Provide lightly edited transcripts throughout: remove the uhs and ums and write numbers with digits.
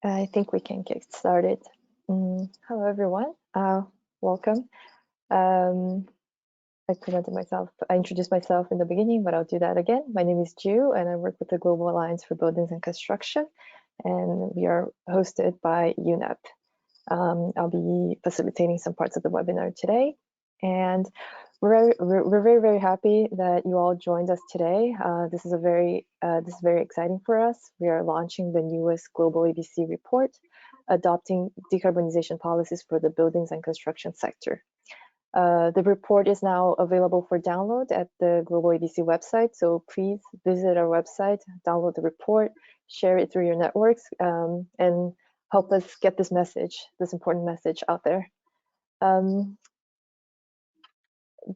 I think we can get started. Hello, everyone. Welcome. I introduced myself in the beginning, but I'll do that again. My name is Ju, and I work with the Global Alliance for Buildings and Construction, and we are hosted by UNEP. I'll be facilitating some parts of the webinar today, and we're very, very happy that you all joined us today. This is very exciting for us. We are launching the newest GlobalABC report, adopting decarbonization policies for the buildings and construction sector. The report is now available for download at the GlobalABC website, so please visit our website, download the report, share it through your networks, and help us get this important message out there.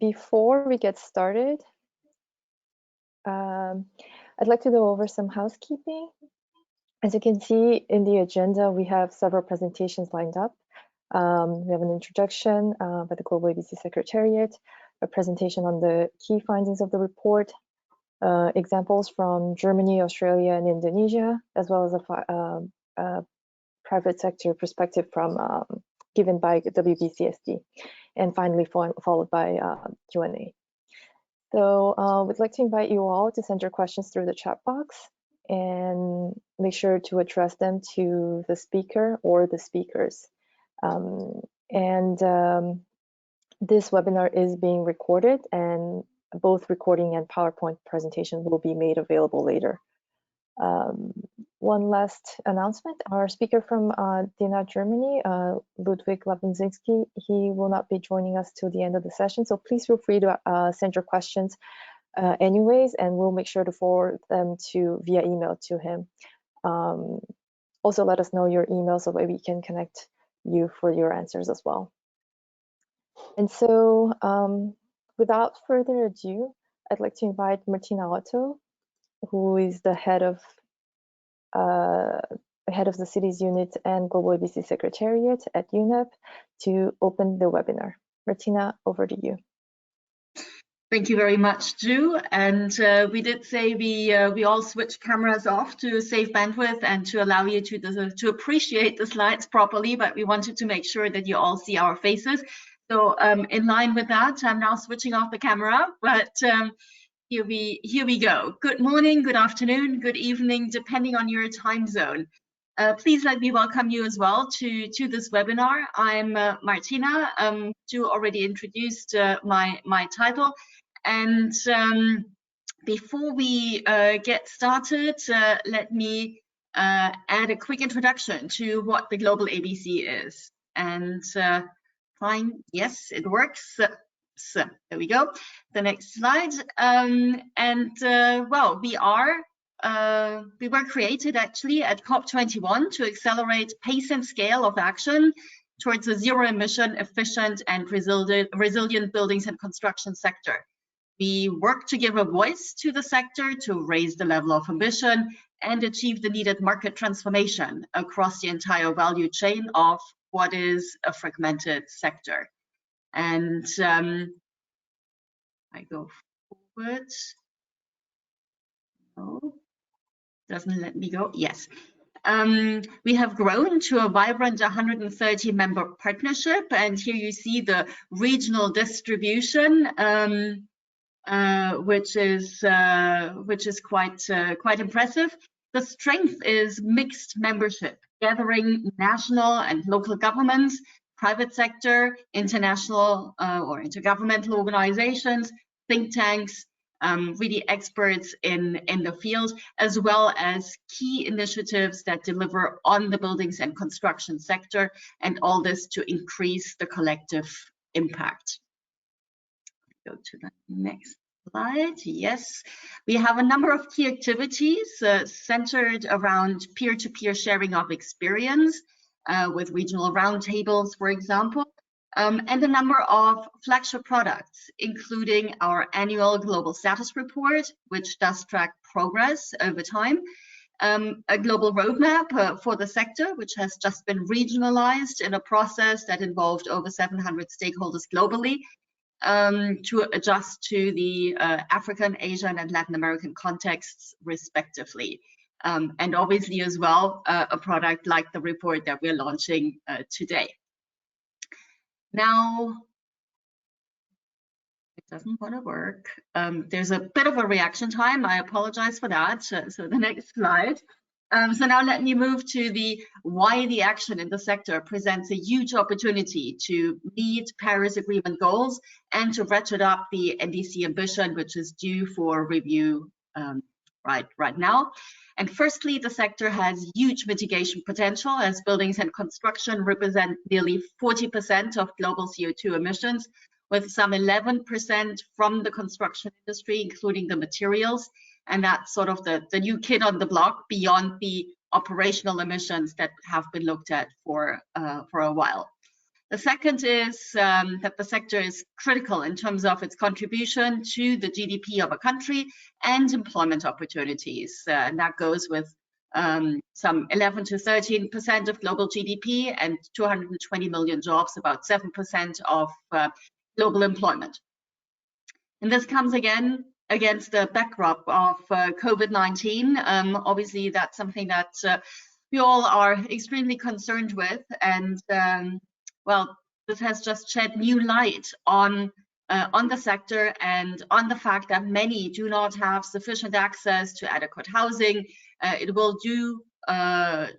Before we get started, I'd like to go over some housekeeping. As you can see in the agenda, we have several presentations lined up. We have an introduction by the GlobalABC Secretariat, a presentation on the key findings of the report, examples from Germany, Australia, and Indonesia, as well as a private sector perspective given by WBCSD, and finally followed by Q&A. So we'd like to invite you all to send your questions through the chat box and make sure to address them to the speaker or the speakers. This webinar is being recorded, and both recording and PowerPoint presentation will be made available later. One last announcement, our speaker from dena, Germany, Ludwig Labunzinski, he will not be joining us till the end of the session, so please feel free to send your questions anyways, and we'll make sure to forward them via email to him. Also let us know your email so that we can connect you for your answers as well. And so without further ado, I'd like to invite Martina Otto, who is the head of the Cities Unit and GlobalABC Secretariat at UNEP, to open the webinar. Martina, over to you. Thank you very much, Ju. And we did say we all switch cameras off to save bandwidth and to allow you to appreciate the slides properly, but we wanted to make sure that you all see our faces. So in line with that, I'm now switching off the camera, but here we go. Good morning, good afternoon, good evening, depending on your time zone. Please let me welcome you as well to this webinar. I'm Martina. Ju already introduced my title. And before we get started, let me add a quick introduction to what the GlobalABC is. And fine, yes, it works. So there we go. The next slide. Well, we were created actually at COP21 to accelerate pace and scale of action towards a zero-emission, efficient, and resilient buildings and construction sector. We work to give a voice to the sector to raise the level of ambition and achieve the needed market transformation across the entire value chain of what is a fragmented sector. And I go forward. Oh, doesn't let me go. Yes. We have grown to a vibrant 130-member partnership, and here you see the regional distribution, which is quite impressive. The strength is mixed membership, gathering national and local governments, private sector, international or intergovernmental organizations, think tanks, really experts in the field, as well as key initiatives that deliver on the buildings and construction sector, and all this to increase the collective impact. Go to the next slide. Yes, we have a number of key activities centered around peer-to-peer sharing of experience, with regional roundtables, for example, and a number of flagship products, including our annual global status report, which does track progress over time, a global roadmap for the sector, which has just been regionalized in a process that involved over 700 stakeholders globally, to adjust to the African, Asian, and Latin American contexts, respectively. and obviously as well a product like the report that we're launching today. Now, it doesn't want to work. There's a bit of a reaction time. I apologize for that. So the next slide. So now let me move to why the action in the sector presents a huge opportunity to meet Paris Agreement goals and to ratchet up the NDC ambition, which is due for review right now. And firstly, the sector has huge mitigation potential, as buildings and construction represent nearly 40% of global CO2 emissions, with some 11% from the construction industry, including the materials. And that's sort of the new kid on the block beyond the operational emissions that have been looked at for a while. The second is that the sector is critical in terms of its contribution to the GDP of a country and employment opportunities. And that goes with some 11 to 13% of global GDP and 220 million jobs, about 7% of global employment. And this comes again against the backdrop of COVID-19. Obviously, that's something that we all are extremely concerned with. And well, this has just shed new light on the sector and on the fact that many do not have sufficient access to adequate housing. It will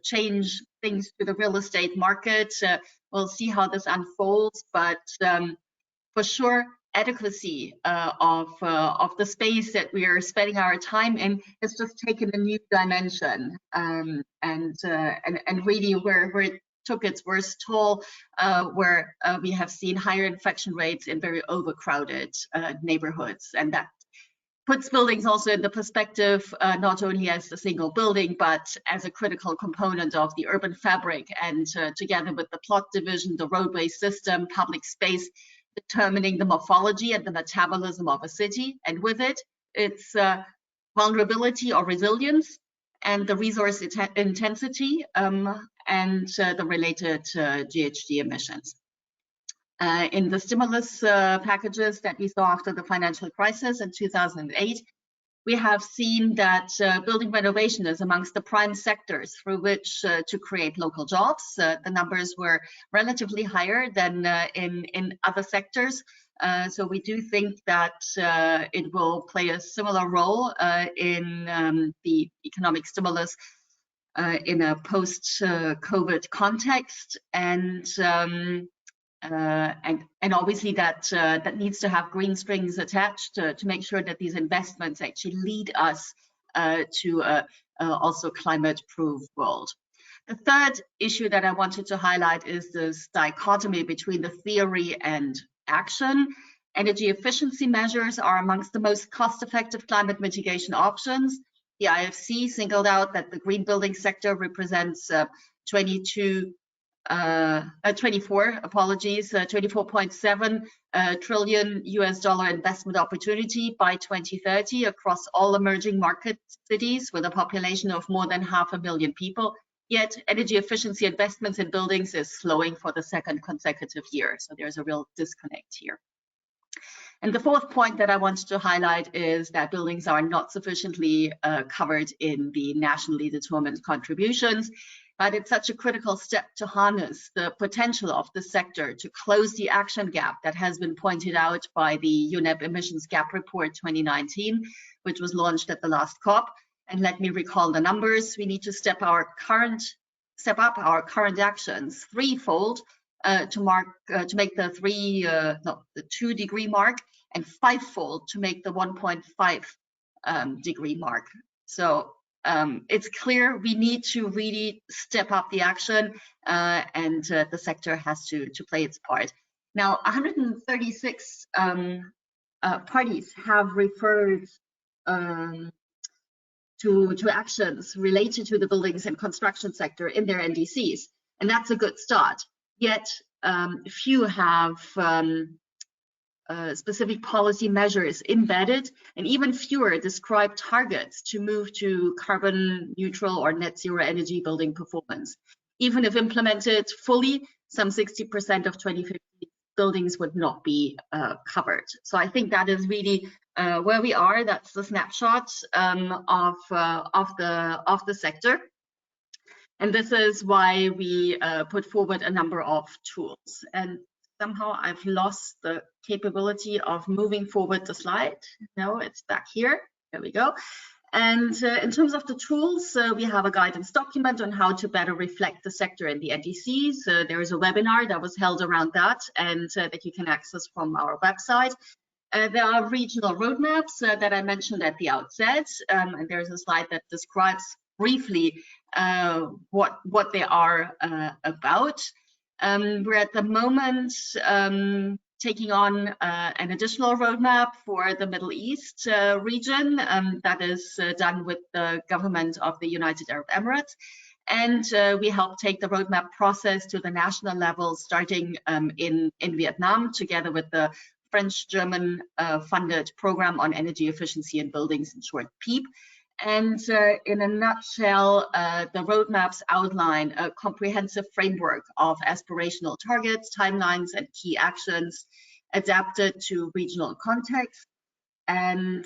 change things to the real estate market. We'll see how this unfolds, but for sure, adequacy of the space that we are spending our time in has just taken a new dimension, and really where it took its worst toll, where we have seen higher infection rates in very overcrowded neighborhoods, and that puts buildings also in the perspective not only as a single building, but as a critical component of the urban fabric, and together with the plot division, the roadway system, public space, determining the morphology and the metabolism of a city, and with it, its vulnerability or resilience, and the resource intensity, and the related GHG emissions. In the stimulus packages that we saw after the financial crisis in 2008, we have seen that building renovation is amongst the prime sectors through which to create local jobs. The numbers were relatively higher than in other sectors. So we do think that it will play a similar role in the economic stimulus in a post-COVID context. And obviously that needs to have green strings attached to make sure that these investments actually lead us to also climate-proof world. The third issue that I wanted to highlight is this dichotomy between the theory and action. Energy efficiency measures are amongst the most cost-effective climate mitigation options. The IFC singled out that the green building sector represents 24.7 trillion US dollar investment opportunity by 2030 across all emerging market cities with a population of more than 500,000 people. Yet energy efficiency investments in buildings is slowing for the second consecutive year. So there's a real disconnect here. And the fourth point that I wanted to highlight is that buildings are not sufficiently covered in the nationally determined contributions. But it's such a critical step to harness the potential of the sector to close the action gap that has been pointed out by the UNEP Emissions Gap Report 2019, which was launched at the last COP. And let me recall the numbers. We need to step up our current actions threefold to make the 2-degree mark, and fivefold to make the 1.5 degree mark. So it's clear we need to really step up the action, and the sector has to play its part. Now, 136 parties have referred to actions related to the buildings and construction sector in their NDCs, and that's a good start. Yet few have specific policy measures embedded, and even fewer describe targets to move to carbon neutral or net zero energy building performance. Even if implemented fully, some 60% of 2050 buildings would not be covered. So I think that is really where we are. That's the snapshot of the sector. And this is why we put forward a number of tools. And somehow I've lost the capability of moving forward the slide. No, it's back here. There we go. And in terms of the tools, we have a guidance document on how to better reflect the sector in the NDC. So there is a webinar that was held around that and that you can access from our website. There are regional roadmaps that I mentioned at the outset, and there's a slide that describes briefly what they are about. We're at the moment taking on an additional roadmap for the Middle East region that is done with the government of the United Arab Emirates. And we help take the roadmap process to the national level, starting in Vietnam, together with the French-German funded program on energy efficiency in buildings, in short, PEEP. And in a nutshell, the roadmaps outline a comprehensive framework of aspirational targets, timelines, and key actions adapted to regional context. And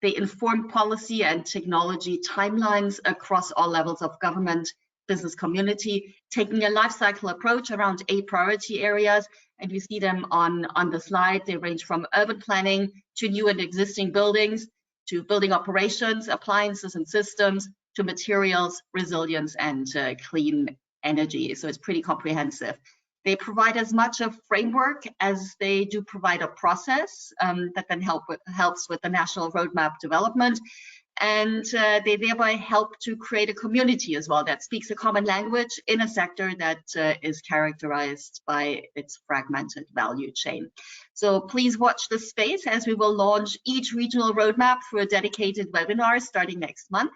they inform policy and technology timelines across all levels of government, business community, taking a life cycle approach around 8 priority areas. And you see them on the slide. They range from urban planning to new and existing buildings, to building operations, appliances and systems, to materials, resilience, and clean energy. So it's pretty comprehensive. They provide as much a framework as they do provide a process that then helps with the national roadmap development. And they thereby help to create a community as well that speaks a common language in a sector that is characterized by its fragmented value chain. So please watch this space as we will launch each regional roadmap through a dedicated webinar starting next month.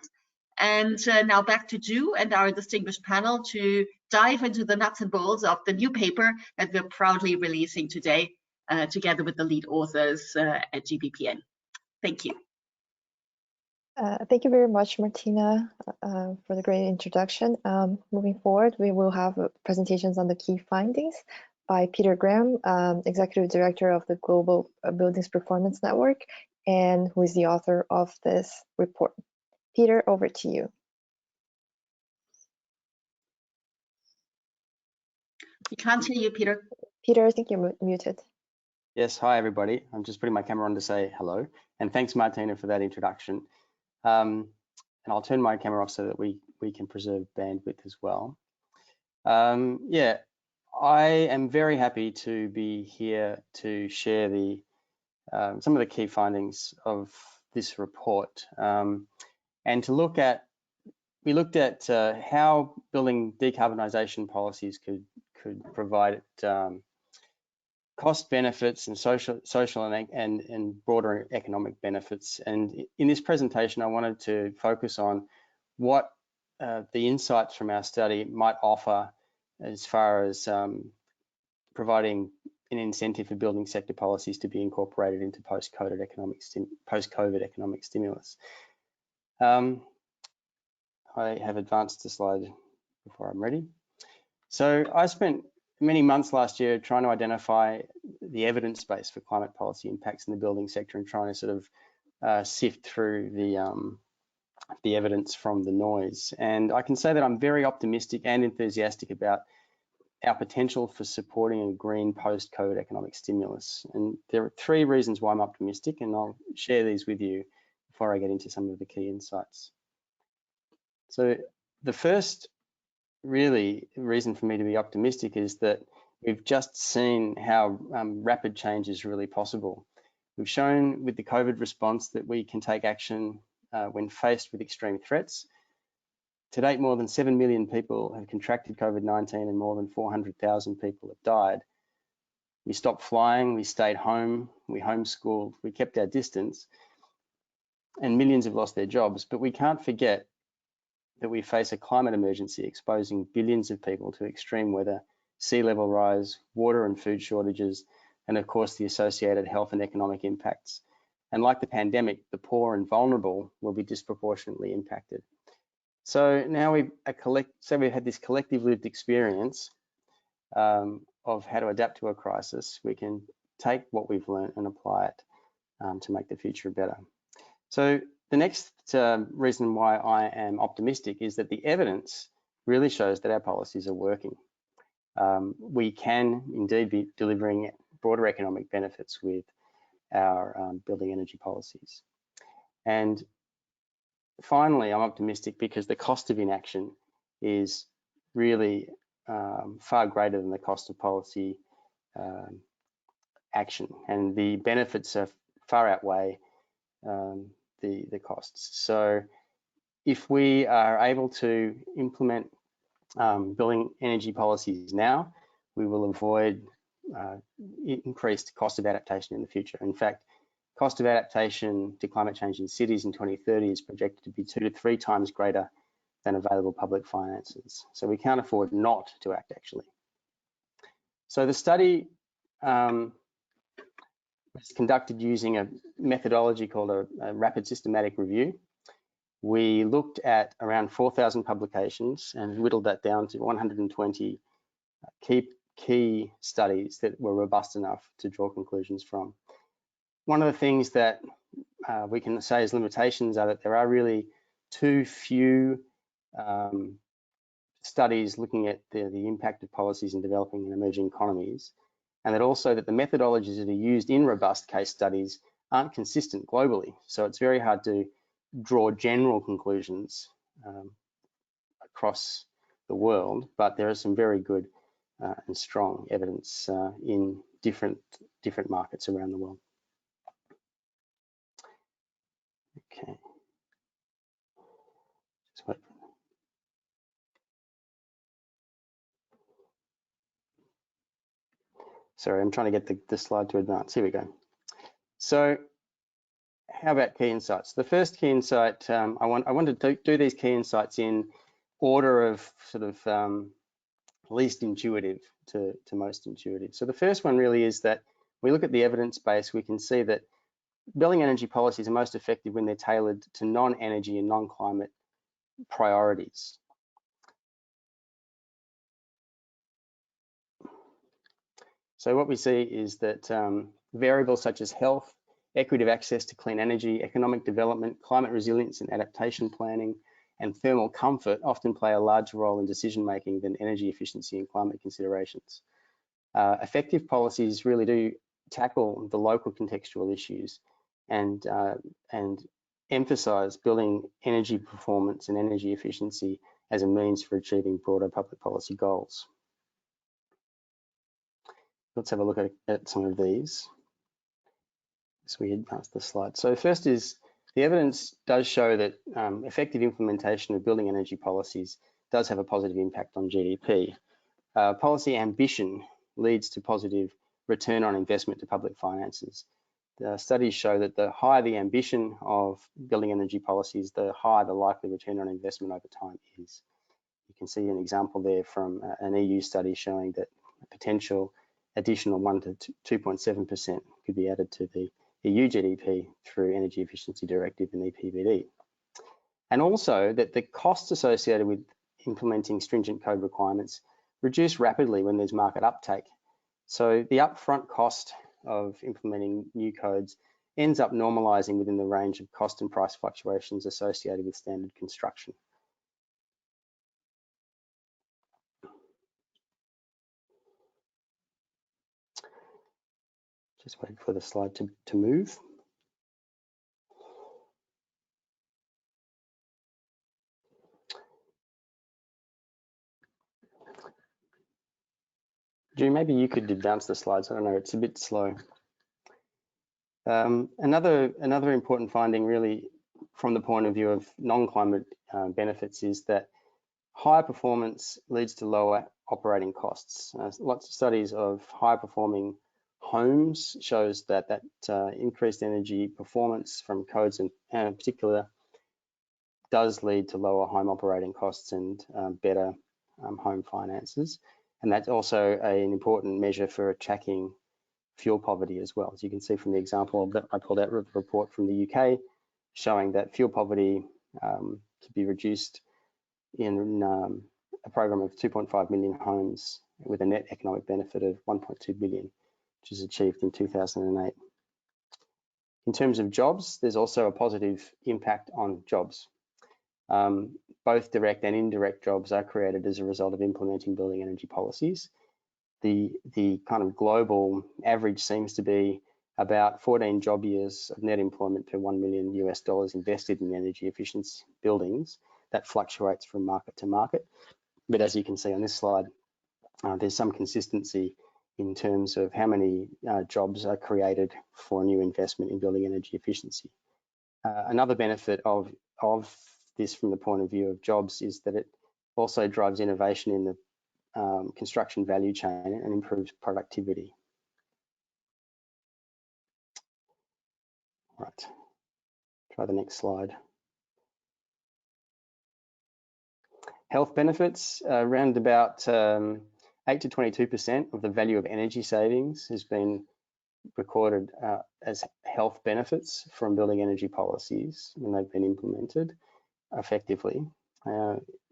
And now back to Ju and our distinguished panel to dive into the nuts and bolts of the new paper that we're proudly releasing today, together with the lead authors at GBPN. Thank you. Thank you very much, Martina, for the great introduction. Moving forward, we will have presentations on the key findings by Peter Graham, Executive Director of the Global Buildings Performance Network, and who is the author of this report. Peter, over to you. We can't hear you, Peter. Peter, I think you're muted. Yes, hi everybody. I'm just putting my camera on to say hello. And thanks, Martina, for that introduction. And I'll turn my camera off so that we can preserve bandwidth as well. Yeah, I am very happy to be here to share some of the key findings of this report, and to look at, we looked at how building decarbonisation policies could provide cost benefits and social and broader economic benefits. And in this presentation, I wanted to focus on what the insights from our study might offer as far as providing an incentive for building sector policies to be incorporated into post-COVID economic stimulus. I have advanced the slide before I'm ready. So I spent many months last year trying to identify the evidence base for climate policy impacts in the building sector and trying to sort of sift through the evidence from the noise. And I can say that I'm very optimistic and enthusiastic about our potential for supporting a green post-COVID economic stimulus. And there are 3 reasons why I'm optimistic, and I'll share these with you before I get into some of the key insights. So the first really reason for me to be optimistic is that we've just seen how rapid change is really possible. We've shown with the COVID response that we can take action when faced with extreme threats. To date, more than 7 million people have contracted COVID-19 and more than 400,000 people have died. We stopped flying, we stayed home, we homeschooled, we kept our distance, and millions have lost their jobs. But we can't forget that we face a climate emergency exposing billions of people to extreme weather, sea level rise, water and food shortages, and of course the associated health and economic impacts. And like the pandemic, the poor and vulnerable will be disproportionately impacted. So now we've had this collective lived experience of how to adapt to a crisis. We can take what we've learned and apply it to make the future better. So the next reason why I am optimistic is that the evidence really shows that our policies are working. We can indeed be delivering broader economic benefits with our building energy policies. And finally, I'm optimistic because the cost of inaction is really far greater than the cost of policy action, and the benefits are far outweigh the costs. So if we are able to implement building energy policies now, we will avoid increased cost of adaptation in the future. In fact, cost of adaptation to climate change in cities in 2030 is projected to be 2 to 3 times greater than available public finances. So we can't afford not to act, actually. So the study was conducted using a methodology called a rapid systematic review. We looked at around 4,000 publications and whittled that down to 120 key studies that were robust enough to draw conclusions from. One of the things that we can say as limitations are that there are really too few studies looking at the impact of policies in developing and emerging economies, and that also that the methodologies that are used in robust case studies aren't consistent globally. So it's very hard to draw general conclusions across the world, but there is some very good and strong evidence in different markets around the world. Okay. Just wait. Sorry, I'm trying to get the slide to advance. Here we go. So how about key insights? The first key insight, I wanted to do these key insights in order of sort of least intuitive to most intuitive. So the first one really is that we look at the evidence base, we can see that building energy policies are most effective when they're tailored to non-energy and non-climate priorities. So what we see is that variables such as health, equity of access to clean energy, economic development, climate resilience and adaptation planning, and thermal comfort often play a larger role in decision making than energy efficiency and climate considerations. Effective policies really do tackle the local contextual issues and emphasize building energy performance and energy efficiency as a means for achieving broader public policy goals. Let's have a look at some of these as we advance the slide. So first is the evidence does show that effective implementation of building energy policies does have a positive impact on GDP. Policy ambition leads to positive return on investment to public finances. The studies show that the higher the ambition of building energy policies, the higher the likely return on investment over time is. You can see an example there from an EU study showing that a potential additional 1 to 2.7% could be added to the EU GDP through Energy Efficiency Directive and EPBD. And also that the costs associated with implementing stringent code requirements reduce rapidly when there's market uptake. So the upfront cost of implementing new codes ends up normalizing within the range of cost and price fluctuations associated with standard construction. Just wait for the slide to move. Drew, maybe you could advance the slides. I don't know, it's a bit slow. Another important finding really from the point of view of non-climate benefits is that higher performance leads to lower operating costs. Lots of studies of high performing homes shows that increased energy performance from codes in particular does lead to lower home operating costs and better home finances. And that's also an important measure for tracking fuel poverty as well. As you can see from the example that I pulled out of the report from the UK, showing that fuel poverty could be reduced in a program of 2.5 million homes with a net economic benefit of 1.2 billion, which is achieved in 2008. In terms of jobs, there's also a positive impact on jobs. Both direct and indirect jobs are created as a result of implementing building energy policies. The kind of global average seems to be about 14 job years of net employment per $1 million US invested in energy efficiency buildings. That fluctuates from market to market. But as you can see on this slide, there's some consistency in terms of how many jobs are created for new investment in building energy efficiency. Another benefit of this from the point of view of jobs is that it also drives innovation in the construction value chain and improves productivity. Right, try the next slide. Health benefits, around about 8 to 22% of the value of energy savings has been recorded as health benefits from building energy policies when they've been implemented effectively.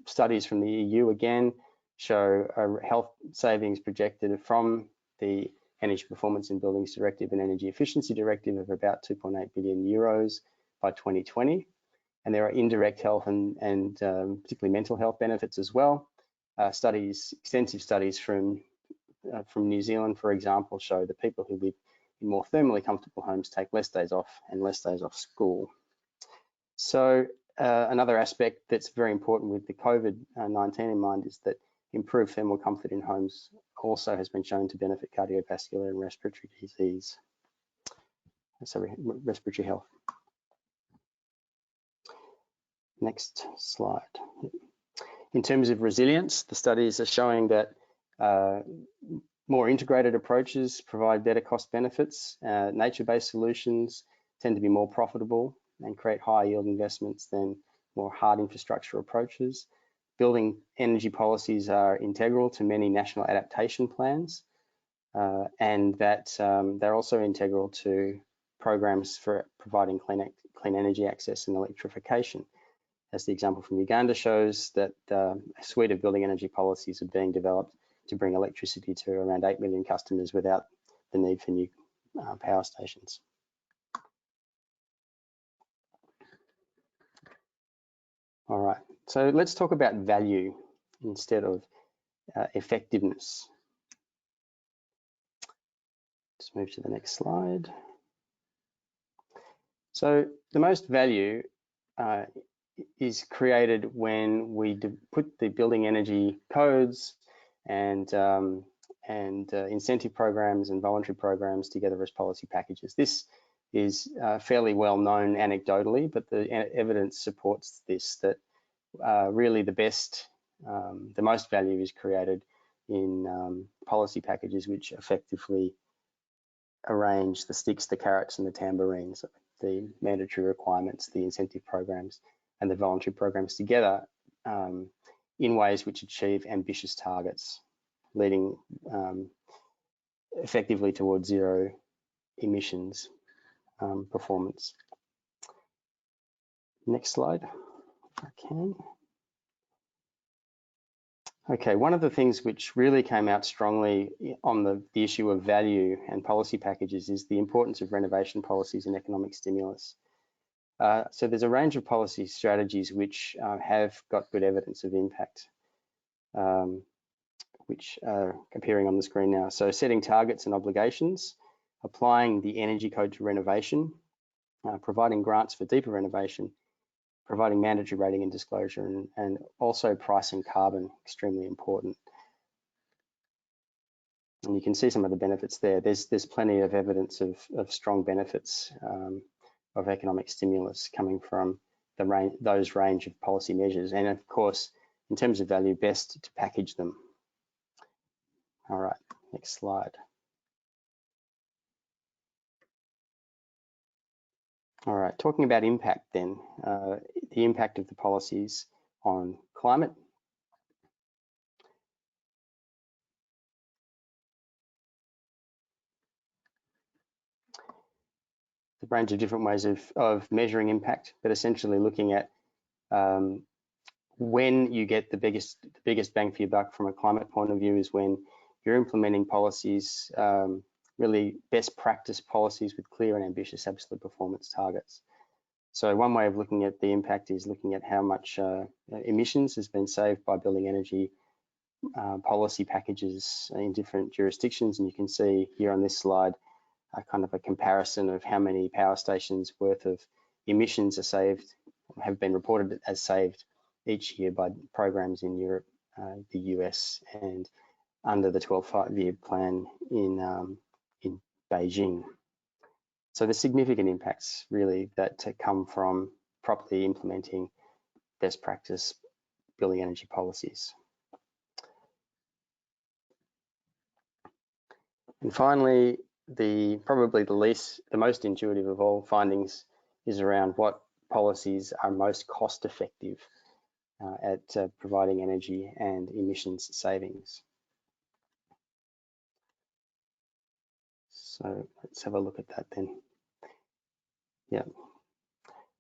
Studies from the EU again show health savings projected from the Energy Performance in Buildings Directive and Energy Efficiency Directive of about 2.8 billion euros by 2020. And there are indirect health and particularly mental health benefits as well. Extensive studies from New Zealand, for example, show that people who live in more thermally comfortable homes take less days off and less days off school. So another aspect that's very important with the COVID-19 in mind is that improved thermal comfort in homes also has been shown to benefit cardiovascular and respiratory disease. Sorry, respiratory health. Next slide. In terms of resilience, the studies are showing that more integrated approaches provide better cost benefits. Nature-based solutions tend to be more profitable and create higher yield investments than more hard infrastructure approaches. Building energy policies are integral to many national adaptation plans, and that they're also integral to programs for providing clean energy access and electrification. As the example from Uganda shows, that a suite of building energy policies are being developed to bring electricity to around 8 million customers without the need for new power stations. All right, so let's talk about value instead of effectiveness. Let's move to the next slide. So the most value is created when we put the building energy codes and incentive programs and voluntary programs together as policy packages. This is fairly well known anecdotally, but the evidence supports this, that really the most value is created in policy packages which effectively arrange the sticks, the carrots and the tambourines, the mandatory requirements, the incentive programs and the voluntary programs together in ways which achieve ambitious targets, leading effectively towards zero emissions performance. Next slide, if I can. Okay, one of the things which really came out strongly on the issue of value and policy packages is the importance of renovation policies and economic stimulus. So there's a range of policy strategies which have got good evidence of impact, which are appearing on the screen now. So setting targets and obligations, applying the energy code to renovation, providing grants for deeper renovation, providing mandatory rating and disclosure, and also pricing carbon, extremely important. And you can see some of the benefits there. There's plenty of evidence of strong benefits of economic stimulus coming from those range of policy measures. And of course, in terms of value, best to package them. All right, next slide. All right, talking about impact then, the impact of the policies on climate. The range of different ways of measuring impact, but essentially looking at when you get the biggest bang for your buck from a climate point of view is when you're implementing policies really best practice policies with clear and ambitious absolute performance targets. So one way of looking at the impact is looking at how much emissions has been saved by building energy policy packages in different jurisdictions. And you can see here on this slide a kind of a comparison of how many power stations worth of emissions are saved, have been reported as saved each year by programs in Europe, the US, and under the 12th five-year plan in Beijing. So there's significant impacts really that come from properly implementing best practice building energy policies. And finally, probably the most intuitive of all findings is around what policies are most cost effective at providing energy and emissions savings. So let's have a look at that then. Yeah.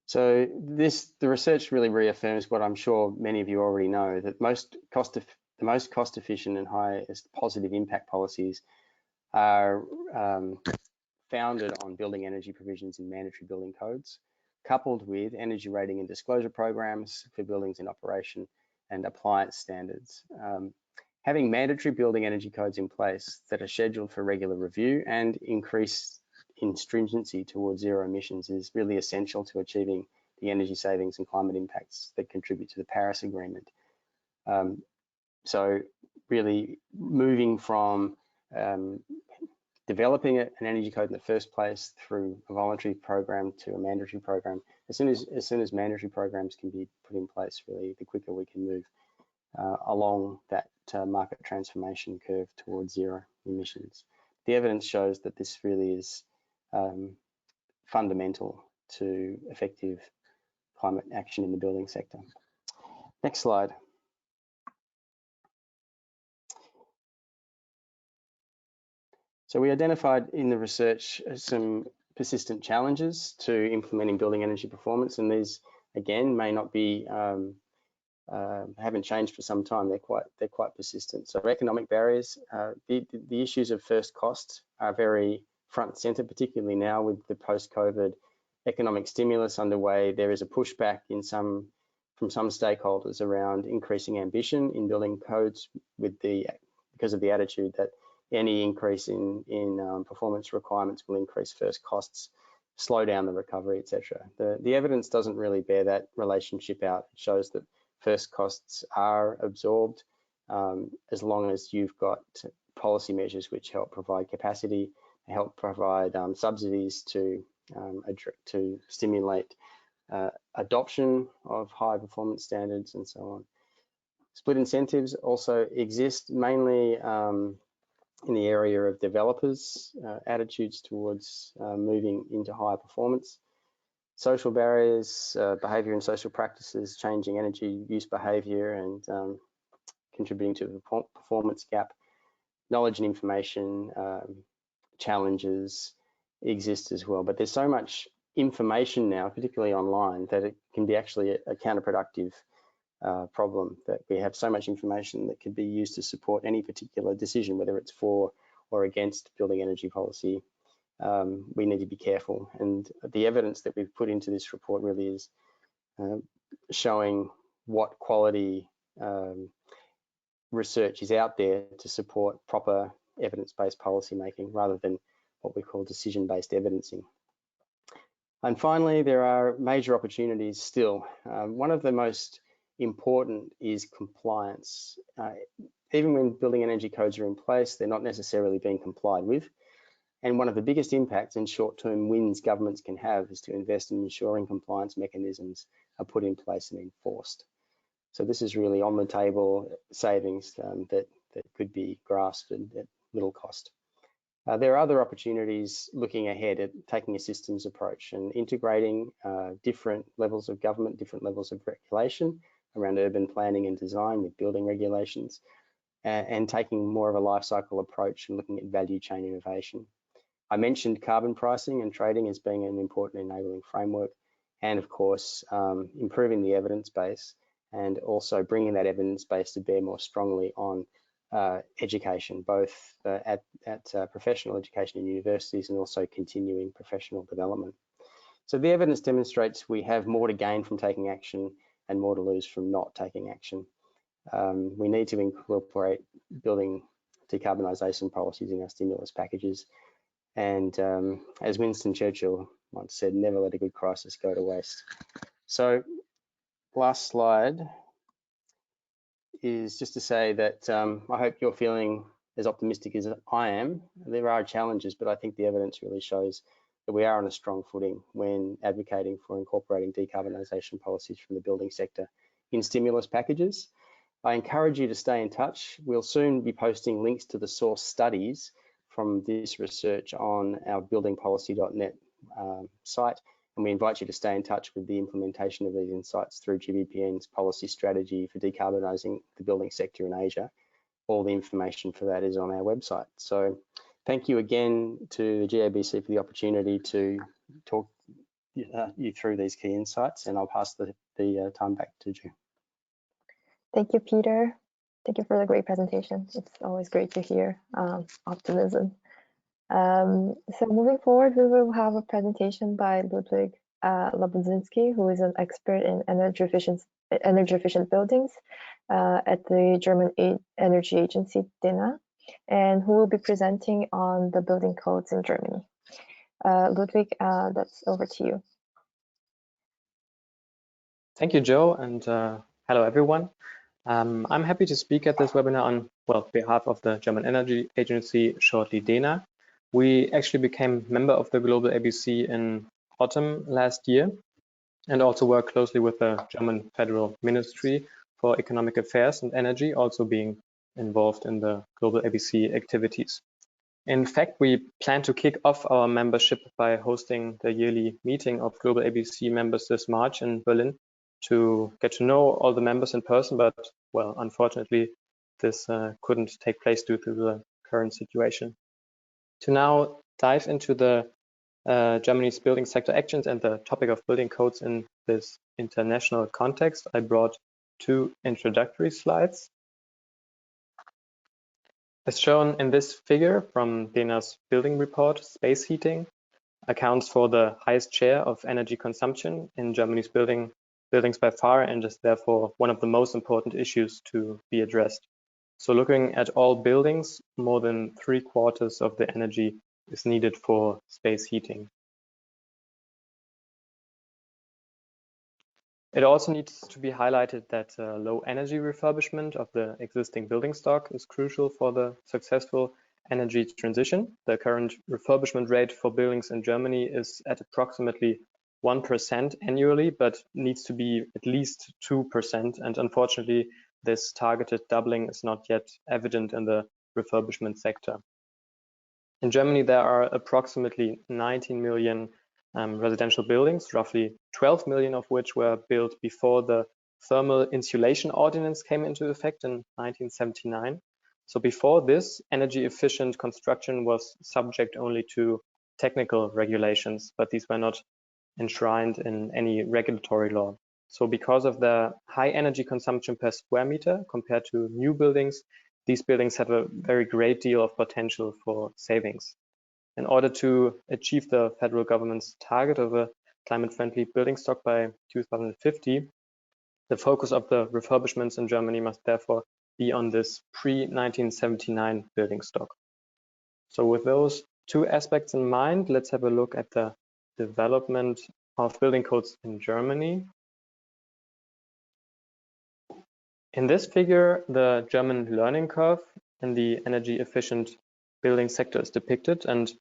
So the research really reaffirms what I'm sure many of you already know, that the most cost efficient and highest positive impact policies are founded on building energy provisions in mandatory building codes, coupled with energy rating and disclosure programs for buildings in operation and appliance standards. Having mandatory building energy codes in place that are scheduled for regular review and increase in stringency towards zero emissions is really essential to achieving the energy savings and climate impacts that contribute to the Paris Agreement. So really moving from developing an energy code in the first place through a voluntary program to a mandatory program, as soon as mandatory programs can be put in place, really the quicker we can move along that market transformation curve towards zero emissions. The evidence shows that this really is fundamental to effective climate action in the building sector. Next slide. So we identified in the research some persistent challenges to implementing building energy performance, and these again may not be haven't changed for some time. They're quite persistent. So economic barriers, the issues of first cost are very front and center, particularly now with the post-COVID economic stimulus underway. There is a pushback from some stakeholders around increasing ambition in building codes because of the attitude that any increase in performance requirements will increase first costs, slow down the recovery, etc. The evidence doesn't really bear that relationship out. It shows that first costs are absorbed as long as you've got policy measures which help provide capacity, help provide subsidies to stimulate adoption of high performance standards and so on. Split incentives also exist mainly in the area of developers' attitudes towards moving into higher performance. Social barriers, behaviour and social practices, changing energy use behaviour and contributing to the performance gap. Knowledge and information challenges exist as well, but there's so much information now, particularly online, that it can be actually a counterproductive problem, that we have so much information that could be used to support any particular decision, whether it's for or against building energy policy. We need to be careful, and the evidence that we've put into this report really is showing what quality research is out there to support proper evidence-based policy making rather than what we call decision-based evidencing. And finally, there are major opportunities still. One of the most important is compliance. Even when building energy codes are in place, they're not necessarily being complied with. And one of the biggest impacts and short-term wins governments can have is to invest in ensuring compliance mechanisms are put in place and enforced. So this is really on the table savings that could be grasped at little cost. There are other opportunities looking ahead at taking a systems approach and integrating different levels of government, different levels of regulation around urban planning and design with building regulations, and taking more of a life cycle approach and looking at value chain innovation. I mentioned carbon pricing and trading as being an important enabling framework, and of course, improving the evidence base and also bringing that evidence base to bear more strongly on education, both at professional education in universities and also continuing professional development. So the evidence demonstrates we have more to gain from taking action and more to lose from not taking action. We need to incorporate building decarbonisation policies in our stimulus packages. And as Winston Churchill once said, never let a good crisis go to waste. So last slide is just to say that I hope you're feeling as optimistic as I am. There are challenges, but I think the evidence really shows that we are on a strong footing when advocating for incorporating decarbonisation policies from the building sector in stimulus packages. I encourage you to stay in touch. We'll soon be posting links to the source studies from this research on our buildingpolicy.net site, and we invite you to stay in touch with the implementation of these insights through GBPN's policy strategy for decarbonising the building sector in Asia. All the information for that is on our website. So thank you again to the GABC for the opportunity to talk you through these key insights, and I'll pass the time back to Ju. Thank you, Peter. Thank you for the great presentation. It's always great to hear optimism. So moving forward, we will have a presentation by Ludwig Labudzinski, who is an expert in energy efficient buildings at the German Energy Agency, dena, and who will be presenting on the building codes in Germany. Ludwig, that's over to you. Thank you, Joe, and hello, everyone. I'm happy to speak at this webinar on, well, behalf of the German Energy Agency, shortly dena. We actually became member of the GlobalABC in autumn last year and also work closely with the German Federal Ministry for Economic Affairs and Energy, also being involved in the GlobalABC activities. In fact, we plan to kick off our membership by hosting the yearly meeting of GlobalABC members this March in Berlin to get to know all the members in person, but, well, unfortunately, this couldn't take place due to the current situation. To now dive into the Germany's building sector actions and the topic of building codes in this international context, I brought two introductory slides. As shown in this figure from dena's building report, space heating accounts for the highest share of energy consumption in Germany's buildings by far, and is therefore one of the most important issues to be addressed. So looking at all buildings, more than 3/4 of the energy is needed for space heating. It also needs to be highlighted that low energy refurbishment of the existing building stock is crucial for the successful energy transition. The current refurbishment rate for buildings in Germany is at approximately 1% annually, but needs to be at least 2%. And unfortunately, this targeted doubling is not yet evident in the refurbishment sector. In Germany, there are approximately 19 million residential buildings, roughly 12 million of which were built before the Thermal Insulation Ordinance came into effect in 1979. So before this, energy efficient construction was subject only to technical regulations, but these were not enshrined in any regulatory law. So because of the high energy consumption per square meter compared to new buildings, these buildings have a very great deal of potential for savings. In order to achieve the federal government's target of a climate-friendly building stock by 2050, the focus of the refurbishments in Germany must therefore be on this pre-1979 building stock. So with those two aspects in mind, let's have a look at the development of building codes in Germany. In this figure, the German learning curve in the energy efficient building sector is depicted, and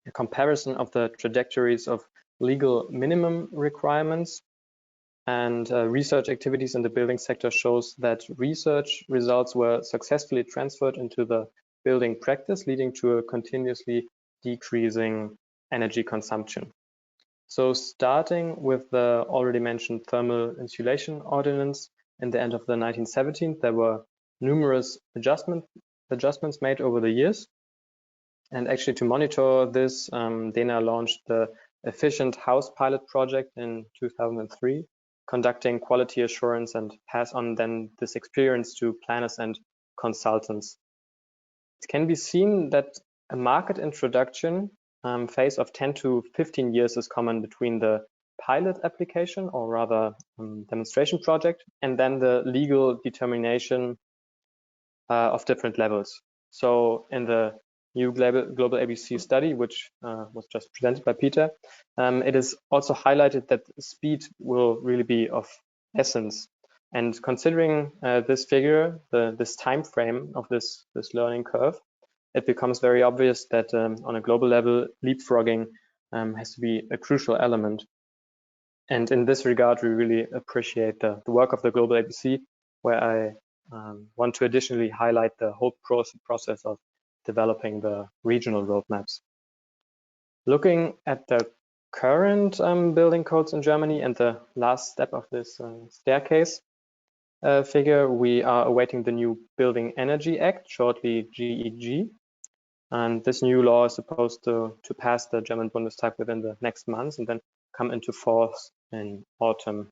a comparison of the trajectories of legal minimum requirements and research activities in the building sector shows that research results were successfully transferred into the building practice, leading to a continuously decreasing energy consumption. So starting with the already mentioned Thermal Insulation Ordinance in the end of the 1970s, there were numerous adjustments made over the years. And actually to monitor this, dena launched the Efficient House Pilot Project in 2003, conducting quality assurance and pass on then this experience to planners and consultants. It can be seen that a market introduction phase of 10 to 15 years is common between the pilot application, or rather demonstration project, and then the legal determination of different levels. So in the new GlobalABC study, which was just presented by Peter, it is also highlighted that speed will really be of essence. And considering this figure, this time frame of this learning curve, it becomes very obvious that on a global level, leapfrogging has to be a crucial element. And in this regard, we really appreciate the work of the GlobalABC, where I want to additionally highlight the whole process of developing the regional roadmaps. Looking at the current building codes in Germany and the last step of this staircase figure, we are awaiting the new Building Energy Act, shortly GEG. And this new law is supposed to pass the German Bundestag within the next months and then come into force in autumn.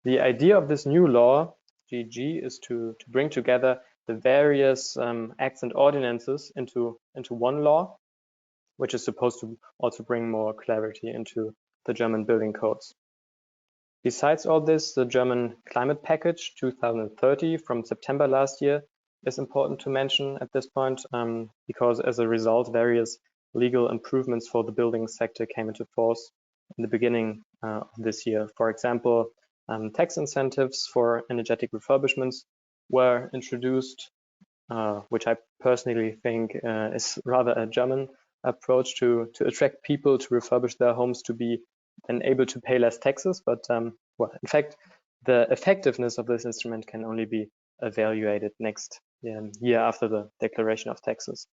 The idea of this new law, GEG, is to bring together the various acts and ordinances into one law, which is supposed to also bring more clarity into the German building codes. Besides all this, the German Climate Package 2030 from September last year is important to mention at this point, because as a result, various legal improvements for the building sector came into force in the beginning of this year. For example, tax incentives for energetic refurbishments were introduced, which I personally think is rather a German approach to attract people to refurbish their homes to be then able to pay less taxes. But well, in fact, the effectiveness of this instrument can only be evaluated next year after the declaration of taxes.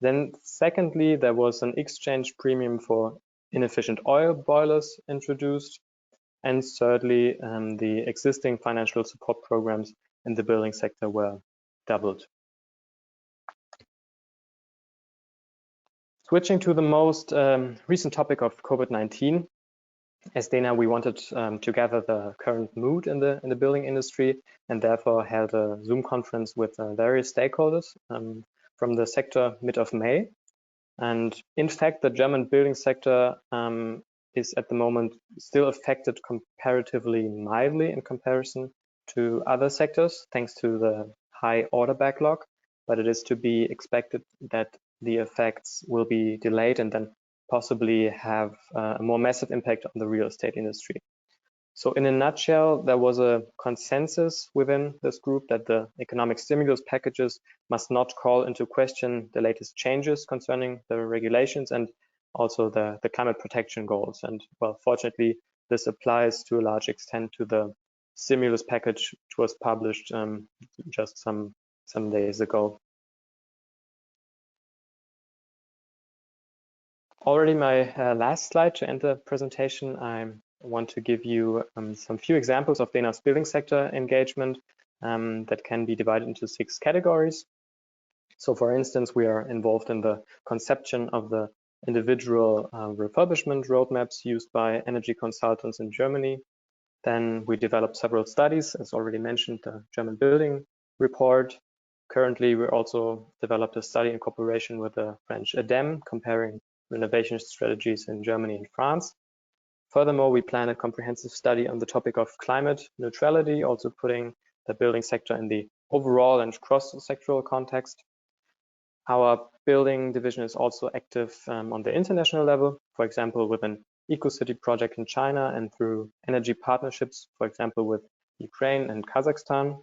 Then secondly, there was an exchange premium for inefficient oil boilers introduced. And thirdly, the existing financial support programs in the building sector were doubled. Switching to the most recent topic of COVID-19, as dena, we wanted to gather the current mood in the building industry, and therefore held a Zoom conference with various stakeholders from the sector mid of May. And in fact, the German building sector is at the moment still affected comparatively mildly in comparison to other sectors, thanks to the high order backlog. But it is to be expected that the effects will be delayed and then possibly have a more massive impact on the real estate industry. So in a nutshell, there was a consensus within this group that the economic stimulus packages must not call into question the latest changes concerning the regulations and also the climate protection goals. And well, fortunately, this applies to a large extent to the stimulus package, which was published just some days ago. Already my last slide to end the presentation, I want to give you some few examples of dena's building sector engagement that can be divided into 6 categories. So for instance, we are involved in the conception of the individual refurbishment roadmaps used by energy consultants in Germany. Then we developed several studies, as already mentioned, the German Building Report. Currently, we also developed a study in cooperation with the French ADEME, comparing renovation strategies in Germany and France. Furthermore, we plan a comprehensive study on the topic of climate neutrality, also putting the building sector in the overall and cross-sectoral context. Our building division is also active on the international level, for example, with an eco-city project in China and through energy partnerships, for example, with Ukraine and Kazakhstan.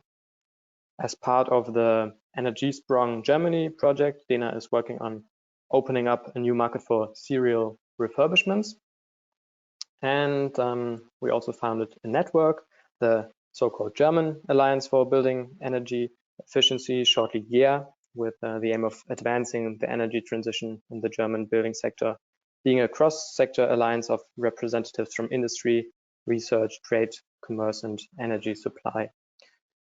As part of the Energiesprong Germany project, dena is working on opening up a new market for serial refurbishments. And we also founded a network, the so-called German Alliance for Building Energy Efficiency, shortly GEA, with the aim of advancing the energy transition in the German building sector, being a cross-sector alliance of representatives from industry, research, trade, commerce, and energy supply.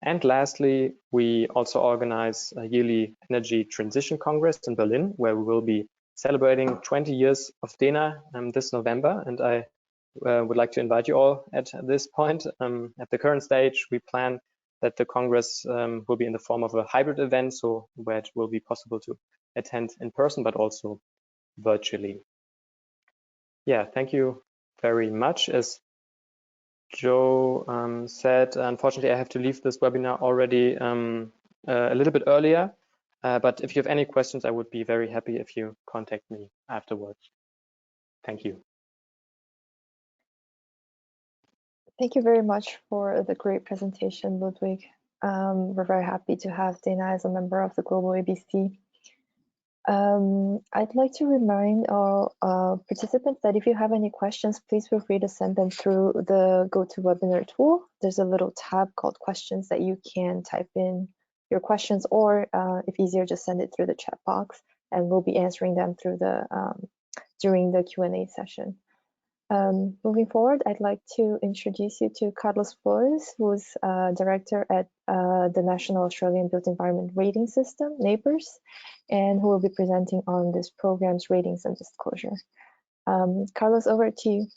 And lastly, we also organize a yearly Energy Transition Congress in Berlin, where we will be celebrating 20 years of dena this November. And I would like to invite you all at this point. At the current stage, we plan that the Congress will be in the form of a hybrid event, so where it will be possible to attend in person, but also virtually. Yeah, thank you very much. As Joe said, unfortunately, I have to leave this webinar already a little bit earlier. But if you have any questions, I would be very happy if you contact me afterwards. Thank you. Thank you very much for the great presentation, Ludwig. We're very happy to have Dena as a member of the GlobalABC. I'd like to remind our participants that if you have any questions, please feel free to send them through the GoToWebinar tool. There's a little tab called questions that you can type in your questions, or if easier, just send it through the chat box, and we'll be answering them through the during the Q&A session. Moving forward, I'd like to introduce you to Carlos Flores, who's director at the National Australian Built Environment Rating System, NABERS, and who will be presenting on this program's ratings and disclosure. Carlos, over to you.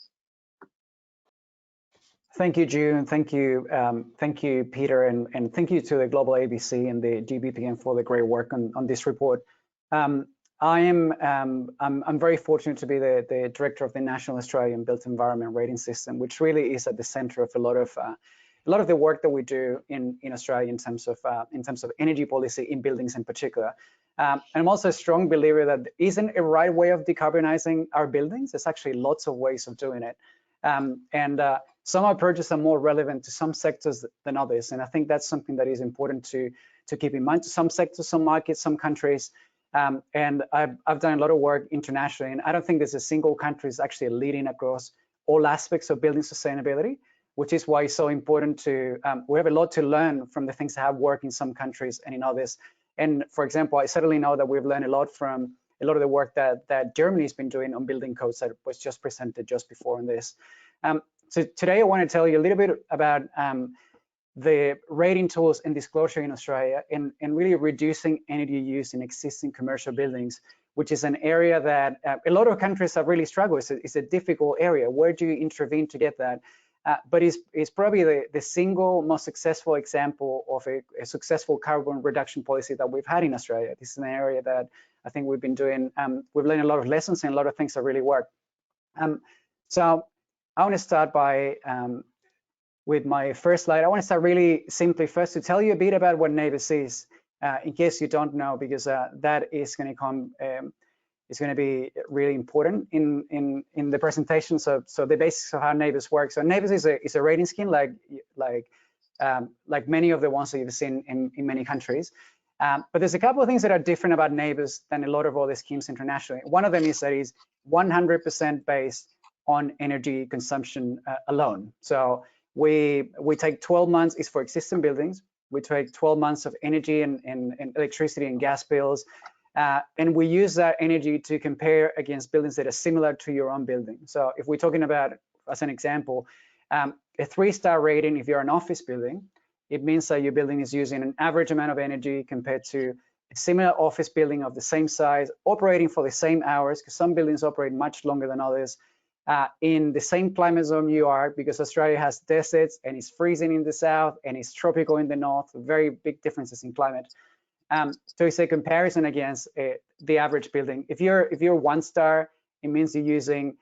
Thank you, Ju, and thank you, Peter, and thank you to the GlobalABC and the GBPN for the great work on this report. I'm very fortunate to be the director of the National Australian Built Environment Rating System, which really is at the center of a lot of the work that we do in Australia in terms of energy policy in buildings in particular. And I'm also a strong believer that there isn't a right way of decarbonizing our buildings. There's actually lots of ways of doing it. Some approaches are more relevant to some sectors than others. And I think that's something that is important to keep in mind. To some sectors, some markets, some countries. And I've done a lot of work internationally, and I don't think there's a single country that's actually leading across all aspects of building sustainability, which is why it's so important to, we have a lot to learn from the things that have worked in some countries and in others. And for example, I certainly know that we've learned a lot from a lot of the work that Germany's been doing on building codes that was just presented just before in this. So today I want to tell you a little bit about the rating tools and disclosure in Australia and really reducing energy use in existing commercial buildings, which is an area that a lot of countries have really struggled. It's a difficult area. Where do you intervene to get that? But it's probably the single most successful example of a successful carbon reduction policy that we've had in Australia. This is an area that I think we've been doing, we've learned a lot of lessons and a lot of things that really work. So I want to start by with my first slide. I want to start really simply first to tell you a bit about what NABERS is, in case you don't know, because that is going to come, it's going to be really important in the presentation. So the basics of how NABERS works. So NABERS is a rating scheme like many of the ones that you've seen in many countries. But there's a couple of things that are different about NABERS than a lot of other schemes internationally. One of them is that it's 100% based on energy consumption alone. So we take 12 months, is for existing buildings. We take 12 months of energy and electricity and gas bills, and we use that energy to compare against buildings that are similar to your own building. So if we're talking about, as an example, a 3-star rating, if you're an office building, it means that your building is using an average amount of energy compared to a similar office building of the same size, operating for the same hours, because some buildings operate much longer than others, in the same climate zone you are, because Australia has deserts and it's freezing in the south and it's tropical in the north, very big differences in climate. So it's a comparison against the average building. If you're 1-star, it means you're using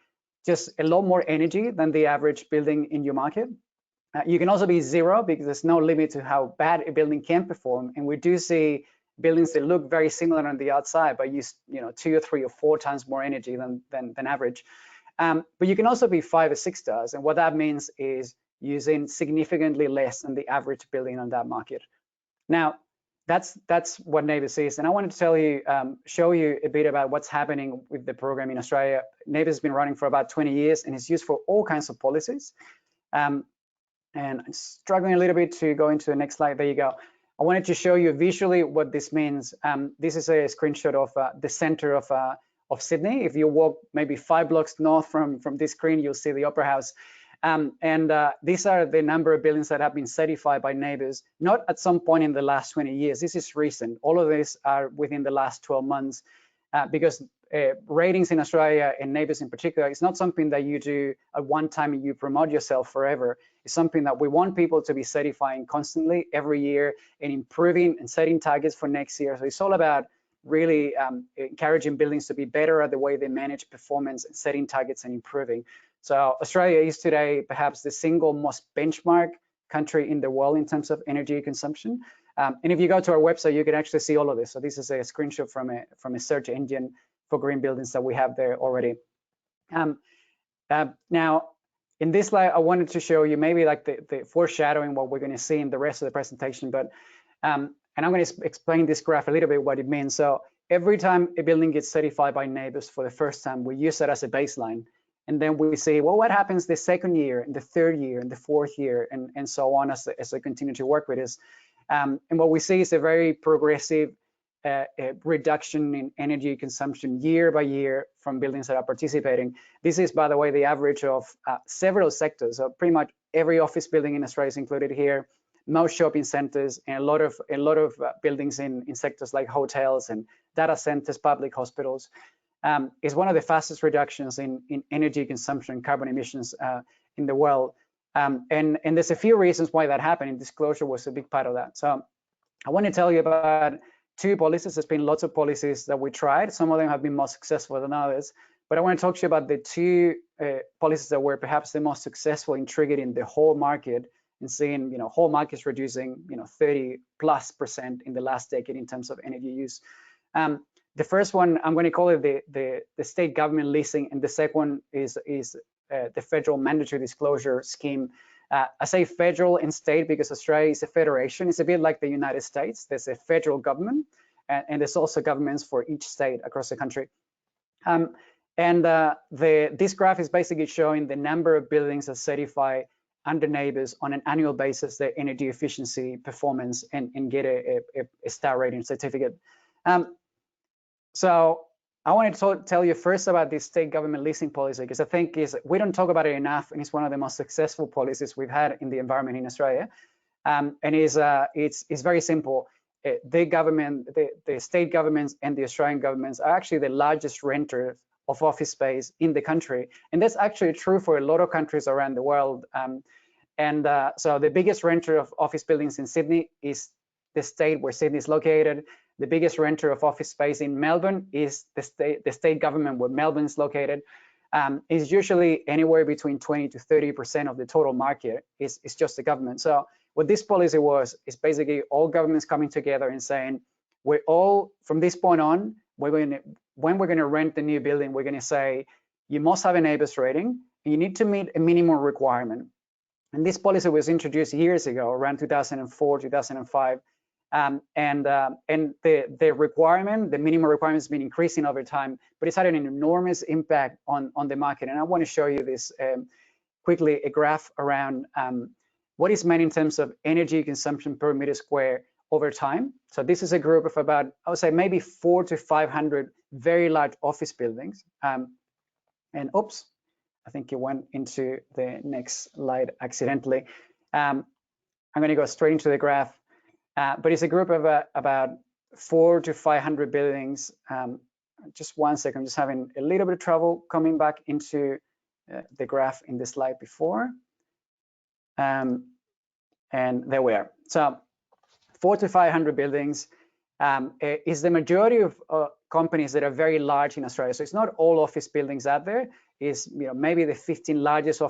just a lot more energy than the average building in your market. You can also be 0 because there's no limit to how bad a building can perform. And we do see buildings that look very similar on the outside, but use 2 or 3 or 4 times more energy than average. But you can also be 5 or 6 stars, and what that means is using significantly less than the average building on that market. Now, that's what NABERS is, and I wanted to show you a bit about what's happening with the program in Australia. NABERS has been running for about 20 years, and it's used for all kinds of policies. And I'm struggling a little bit to go into the next slide. There you go. I wanted to show you visually what this means. This is a screenshot of the center of Sydney. If you walk maybe 5 blocks north from this screen, you'll see the Opera House. These are the number of buildings that have been certified by NABERS, not at some point in the last 20 years. This is recent. All of these are within the last 12 months because ratings in Australia and NABERS in particular, it's not something that you do at one time and you promote yourself forever. is something that we want people to be certifying constantly every year and improving and setting targets for next year. So it's all about really encouraging buildings to be better at the way they manage performance and setting targets and improving. So Australia is today perhaps the single most benchmark country in the world in terms of energy consumption. And if you go to our website, you can actually see all of this. So this is a screenshot from a search engine for green buildings that we have there already. Now, in this slide, I wanted to show you maybe like the foreshadowing what we're going to see in the rest of the presentation. But and I'm going to explain this graph a little bit what it means. So every time a building gets certified by NABERS for the first time, we use that as a baseline. And then we say, well, what happens the second year, and the third year, and the fourth year, and so on as they continue to work with us. And what we see is a very progressive reduction in energy consumption year by year from buildings that are participating. This is, by the way, the average of several sectors. So pretty much every office building in Australia is included here, most shopping centers, and a lot of buildings in sectors like hotels and data centers, public hospitals. Is one of the fastest reductions in energy consumption, carbon emissions in the world. And there's a few reasons why that happened, and disclosure was a big part of that. So I want to tell you about two policies. There's been lots of policies that we tried. Some of them have been more successful than others. But I want to talk to you about the two policies that were perhaps the most successful in triggering the whole market and seeing, whole markets reducing, 30+% in the last decade in terms of energy use. The first one, I'm going to call it the state government leasing, and the second one is the federal mandatory disclosure scheme. I say federal and state because Australia is a federation. It's a bit like the United States. There's a federal government, and there's also governments for each state across the country. This graph is basically showing the number of buildings that certify under NABERS on an annual basis, their energy efficiency performance, and get a star rating certificate. So I wanted to tell you first about this state government leasing policy, because I think we don't talk about it enough, and it's one of the most successful policies we've had in the environment in Australia. And it's very simple. The state governments and the Australian governments are actually the largest renters of office space in the country, and that's actually true for a lot of countries around the world. So the biggest renter of office buildings in Sydney is the state where Sydney is located. The biggest renter of office space in Melbourne is the state government where Melbourne is located. Is usually anywhere between 20 to 30% of the total market is just the government. So what this policy was is basically all governments coming together and saying, we're all, from this point on, when we're going to rent the new building, we're going to say, you must have a NABERS rating, and you need to meet a minimum requirement. And this policy was introduced years ago, around 2004, 2005. And the requirement, the minimum requirement has been increasing over time, but it's had an enormous impact on the market. And I want to show you this quickly, a graph around what is meant in terms of energy consumption per meter square over time. So this is a group of about, I would say, maybe 400 to 500 very large office buildings. And oops, I think it went into the next slide accidentally. I'm going to go straight into the graph. But it's a group of about 400 to 500 buildings. Just one second, I'm just having a little bit of trouble coming back into the graph in the slide before. And there we are. So 400 to 500 buildings is the majority of companies that are very large in Australia. So it's not all office buildings out there. It's maybe the 15 largest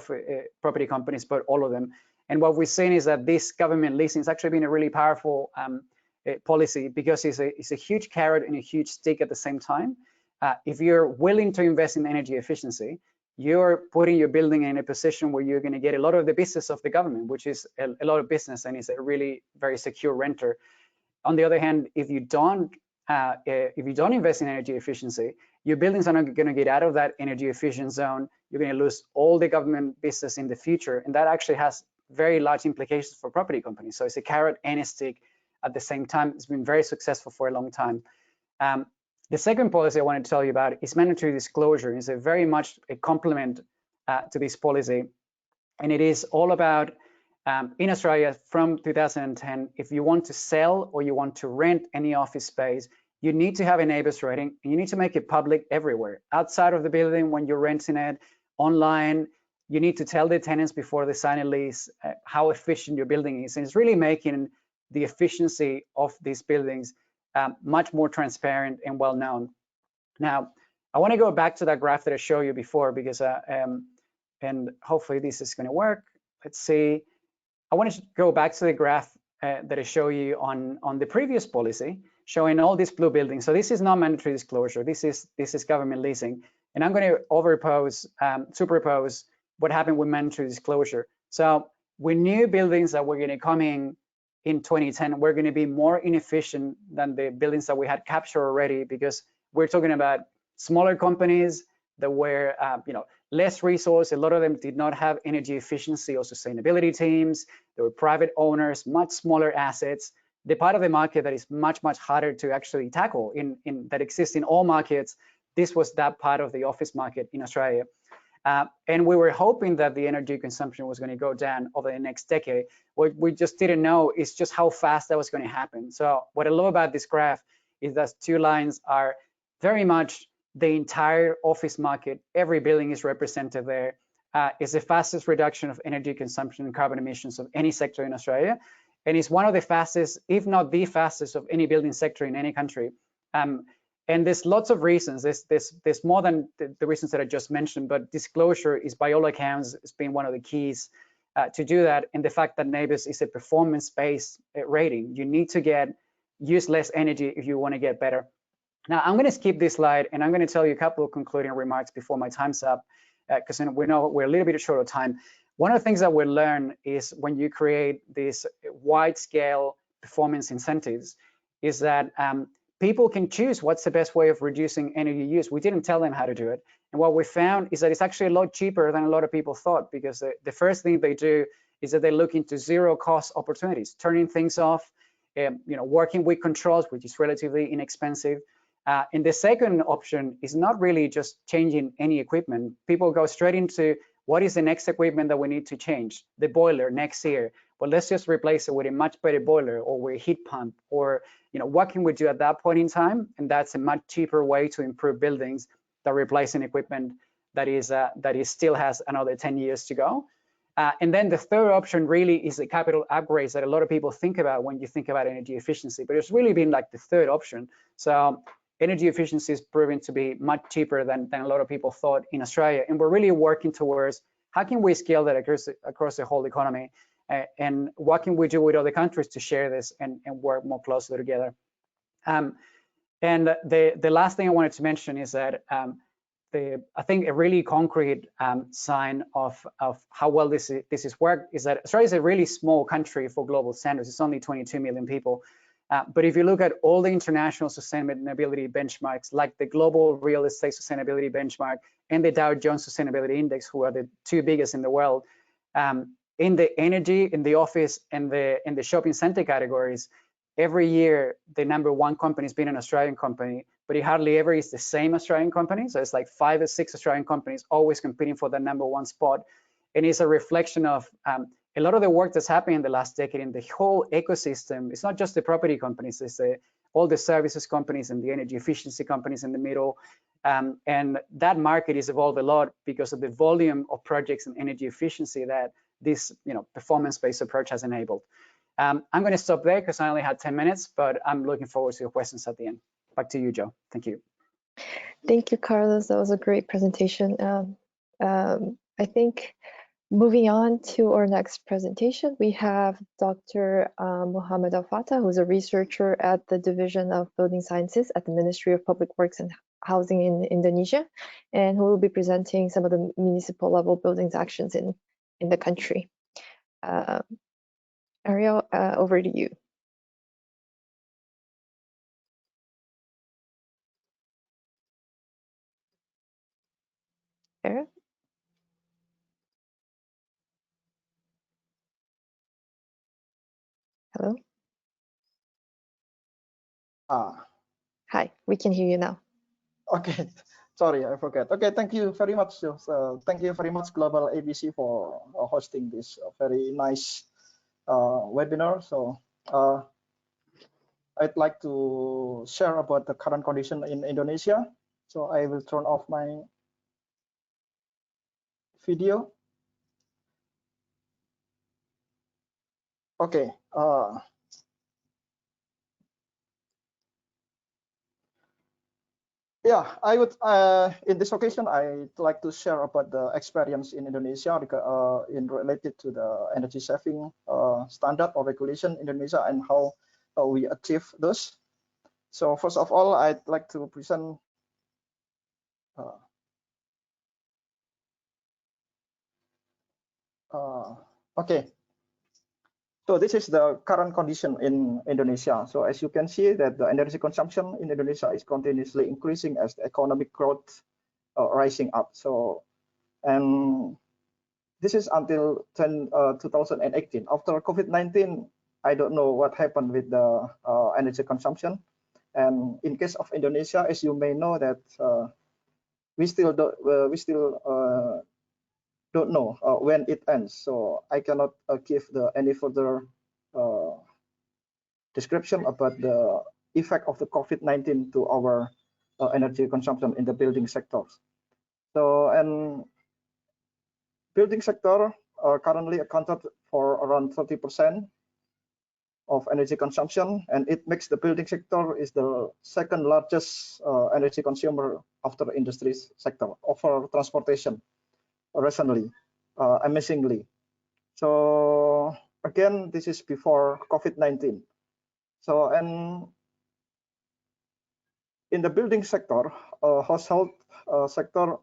property companies, but all of them. And what we're seeing is that this government leasing has actually been a really powerful policy, because it's a huge carrot and a huge stick at the same time. If you're willing to invest in energy efficiency, you're putting your building in a position where you're going to get a lot of the business of the government, which is a lot of business, and it's a really very secure renter. On the other hand, if you don't invest in energy efficiency, your buildings are not going to get out of that energy efficient zone. You're going to lose all the government business in the future, and that actually has very large implications for property companies. So it's a carrot and a stick at the same time. It's been very successful for a long time. The second policy I want to tell you about is mandatory disclosure. It's very much a complement to this policy, and it is all about in Australia from 2010, if you want to sell or you want to rent any office space, you need to have a NABERS rating, and you need to make it public everywhere, outside of the building when you're renting it, online, you need to tell the tenants before they sign a lease how efficient your building is. And it's really making the efficiency of these buildings much more transparent and well known. Now, I want to go back to that graph that I showed you before, because and hopefully this is going to work. Let's see. I want to go back to the graph that I showed you on the previous policy, showing all these blue buildings. So this is not mandatory disclosure. This is government leasing, and I'm going to superpose what happened with mandatory disclosure. So we knew buildings that were going to come in 2010 were going to be more inefficient than the buildings that we had captured already, because we're talking about smaller companies that were less resource. A lot of them did not have energy efficiency or sustainability teams. They were private owners, much smaller assets. The part of the market that is much harder to actually tackle that exists in all markets. This was that part of the office market in Australia. And we were hoping that the energy consumption was going to go down over the next decade. What we just didn't know is just how fast that was going to happen. So what I love about this graph is that two lines are very much the entire office market. Every building is represented there. It's the fastest reduction of energy consumption and carbon emissions of any sector in Australia. And it's one of the fastest, if not the fastest, of any building sector in any country. And there's lots of reasons. There's more than the reasons that I just mentioned, but disclosure is, by all accounts, has been one of the keys to do that. And the fact that NABERS is a performance-based rating. You need to use less energy if you want to get better. Now, I'm going to skip this slide, and I'm going to tell you a couple of concluding remarks before my time's up, because we know we're a little bit short of time. One of the things that we learn is when you create these wide-scale performance incentives is that people can choose what's the best way of reducing energy use. We didn't tell them how to do it. And what we found is that it's actually a lot cheaper than a lot of people thought, because the first thing they do is that they look into zero-cost opportunities, turning things off, working with controls, which is relatively inexpensive. And the second option is not really just changing any equipment. People go straight into what is the next equipment that we need to change? The boiler next year. Well, let's just replace it with a much better boiler, or with a heat pump, or what can we do at that point in time? And that's a much cheaper way to improve buildings than replacing equipment that still has another 10 years to go. And then the third option really is the capital upgrades that a lot of people think about when you think about energy efficiency, but it's really been like the third option. So energy efficiency is proven to be much cheaper than a lot of people thought in Australia. And we're really working towards how can we scale that across the whole economy, and what can we do with other countries to share this and work more closely together. And the last thing I wanted to mention is that I think a really concrete sign of how well this is worked is that Australia is a really small country for global standards. It's only 22 million people. But if you look at all the international sustainability benchmarks, like the Global Real Estate Sustainability Benchmark and the Dow Jones Sustainability Index, who are the two biggest in the world, in the energy, in the office, and the shopping center categories, every year the #1 company has been an Australian company, but it hardly ever is the same Australian company. So it's like 5 or 6 Australian companies always competing for the #1 spot. And it's a reflection of a lot of the work that's happened in the last decade in the whole ecosystem. It's not just the property companies, it's all the services companies and the energy efficiency companies in the middle. And that market has evolved a lot because of the volume of projects and energy efficiency that this performance-based approach has enabled. I'm going to stop there because I only had 10 minutes, but I'm looking forward to your questions at the end. Back to you, Joe. Thank you. Thank you, Carlos. That was a great presentation. I think moving on to our next presentation, we have Dr. Muhammad Al-Fatah, who's a researcher at the Division of Building Sciences at the Ministry of Public Works and Housing in Indonesia, and who will be presenting some of the municipal level buildings actions in the country. Ariel, over to you. Ariel? Hello? Hi, we can hear you now. Okay, sorry, I forgot. Okay, thank you very much. Thank you very much, GlobalABC, for hosting this very nice webinar. So I'd like to share about the current condition in Indonesia. So I will turn off my video. Okay. Yeah, I would. In this occasion, I'd like to share about the experience in Indonesia in related to the energy saving standard or regulation in Indonesia and how we achieve those. So first of all, I'd like to present. Okay. So this is the current condition in Indonesia. So as you can see that the energy consumption in Indonesia is continuously increasing as the economic growth rising up. So, and this is until 2018. After COVID-19, I don't know what happened with the energy consumption. And in case of Indonesia, as you may know that we still don't know when it ends. So I cannot give any further description about the effect of the COVID-19 to our energy consumption in the building sectors. So, and building sector currently accounted for around 30% of energy consumption, and it makes the building sector is the second largest energy consumer after the industry sector, over transportation recently, amazingly. So again, this is before COVID-19. So, and in the building sector, household sector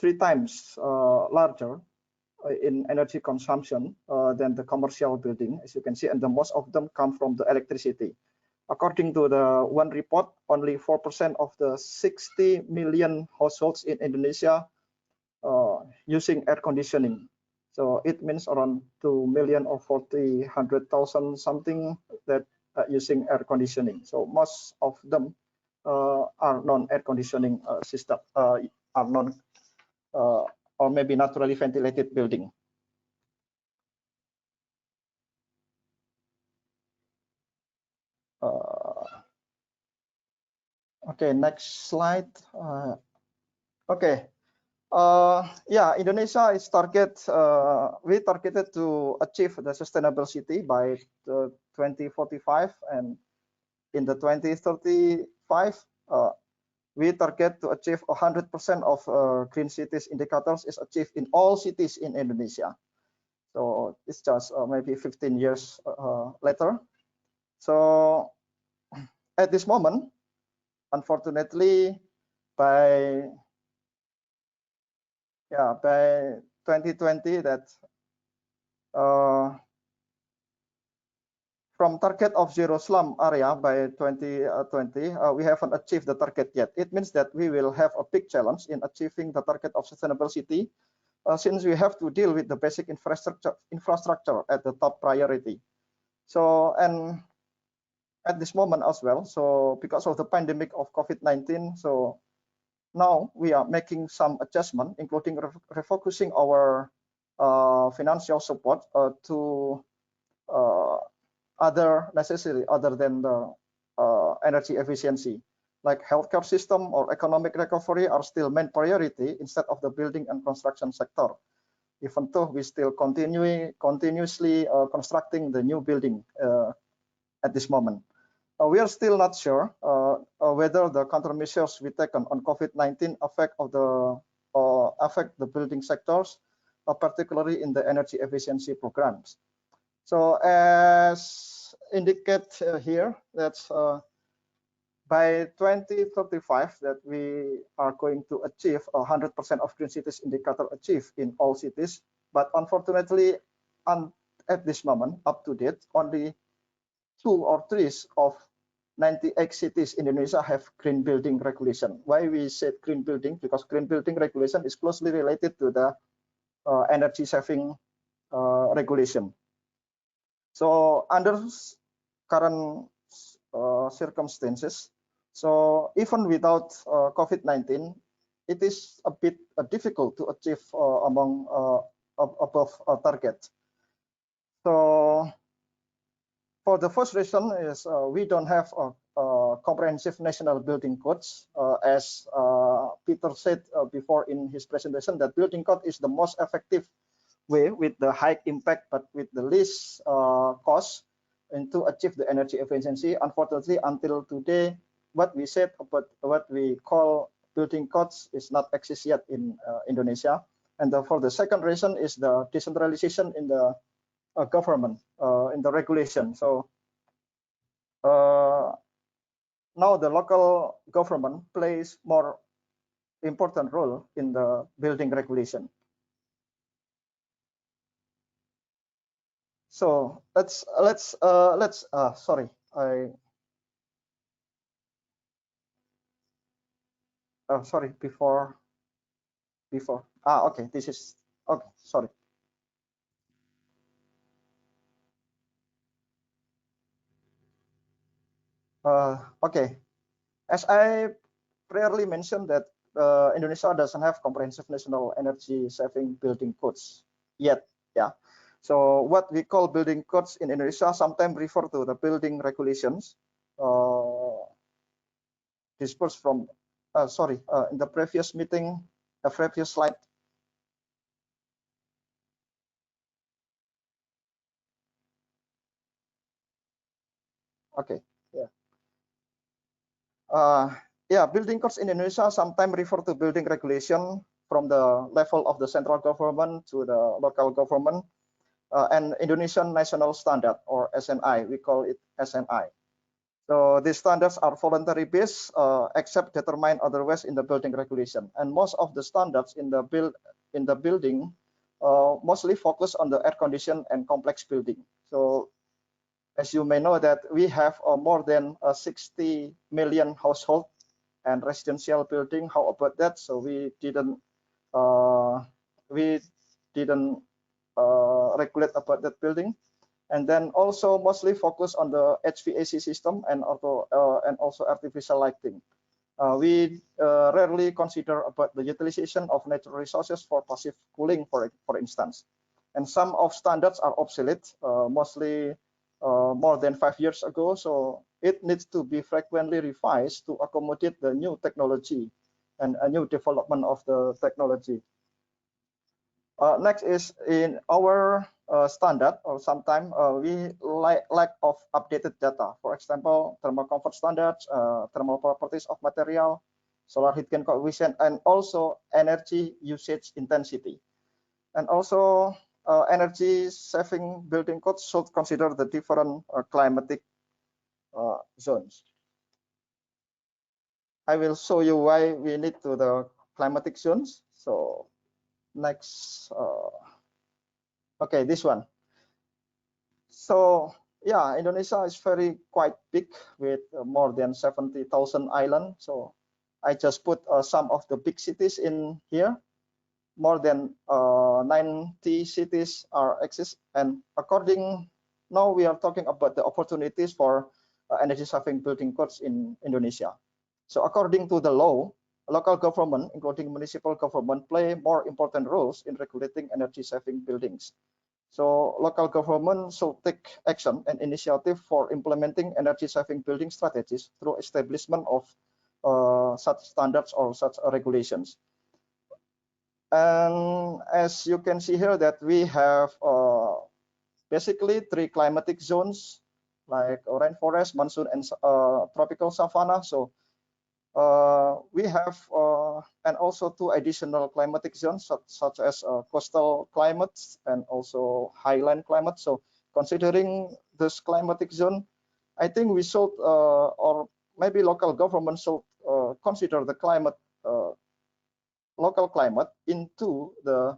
3 times larger in energy consumption than the commercial building, as you can see, and the most of them come from the electricity. According to the one report, only 4% of the 60 million households in Indonesia using air conditioning. So it means around 2 million or 100,000 something that using air conditioning. So most of them are non-air conditioning system, are non or maybe naturally ventilated building. Okay, next slide. Okay. Yeah, Indonesia is we targeted to achieve the sustainable city by 2045, and in the 2035, we target to achieve 100% of green cities indicators is achieved in all cities in Indonesia. So it's just maybe 15 years later. So at this moment, unfortunately, by 2020, that from target of zero slum area by 2020, we haven't achieved the target yet. It means that we will have a big challenge in achieving the target of sustainable city, since we have to deal with the basic infrastructure at the top priority. So, and at this moment as well, so because of the pandemic of COVID-19, so now we are making some adjustment, including refocusing our financial support to other necessary other than the energy efficiency, like healthcare system or economic recovery are still main priority instead of the building and construction sector, even though we still continuously constructing the new building at this moment. We are still not sure whether the countermeasures we taken on COVID-19 affect the building sectors, particularly in the energy efficiency programs. So as indicate here, that's by 2035 that we are going to achieve 100% of green cities indicator achieved in all cities. But unfortunately, at this moment, up to date, only 2 or 3 of 98 cities in Indonesia have green building regulation. Why we said green building? Because green building regulation is closely related to the energy saving regulation. So under current circumstances, so even without COVID-19, it is a bit difficult to achieve among above target. So for the first reason is we don't have a comprehensive national building codes. As Peter said before in his presentation, that building code is the most effective way with the high impact but with the least cost and to achieve the energy efficiency. Unfortunately, until today, what we said about what we call building codes is not exist yet in Indonesia. And for the second reason is the decentralization in the government, in the regulation. So now the local government plays more important role in the building regulation. So sorry, sorry, before okay, this is okay, sorry. Okay, as I previously mentioned that Indonesia doesn't have comprehensive national energy saving building codes yet. Yeah. So what we call building codes in Indonesia sometimes refer to the building regulations dispersed from, sorry, in the previous meeting, the previous slide. Okay, yeah. Yeah, building codes in Indonesia sometimes refer to building regulation from the level of the central government to the local government and Indonesian National Standard or SNI, we call it SNI. So these standards are voluntary based, except determined otherwise in the building regulation. And most of the standards in the building mostly focus on the air condition and complex building. So as you may know that we have more than 60 million household and residential building. How about that? So we didn't regulate about that building. And then also mostly focus on the HVAC system and also artificial lighting. We rarely consider about the utilization of natural resources for passive cooling, for instance. And some of standards are obsolete, mostly more than 5 years ago. So it needs to be frequently revised to accommodate the new technology and a new development of the technology. Next is in our standard, or sometimes we lack of updated data. For example, thermal comfort standards, thermal properties of material, solar heat gain coefficient, and also energy usage intensity. And also energy saving building codes should consider the different climatic zones. I will show you why we need to the climatic zones. So next. Okay, this one. So yeah, Indonesia is quite big with more than 70,000 islands. So I just put some of the big cities in here. More than 90 cities are exist, and now we are talking about the opportunities for energy saving building codes in Indonesia. So according to the law, local government, including municipal government, play more important roles in regulating energy saving buildings. So local government should take action and initiative for implementing energy saving building strategies through establishment of such standards or such regulations. And as you can see here that we have basically 3 climatic zones like rainforest, monsoon, and tropical savanna. So we have and also 2 additional climatic zones such as coastal climates and also highland climate. So considering this climatic zone, I think we should or maybe local government should consider the local climate into the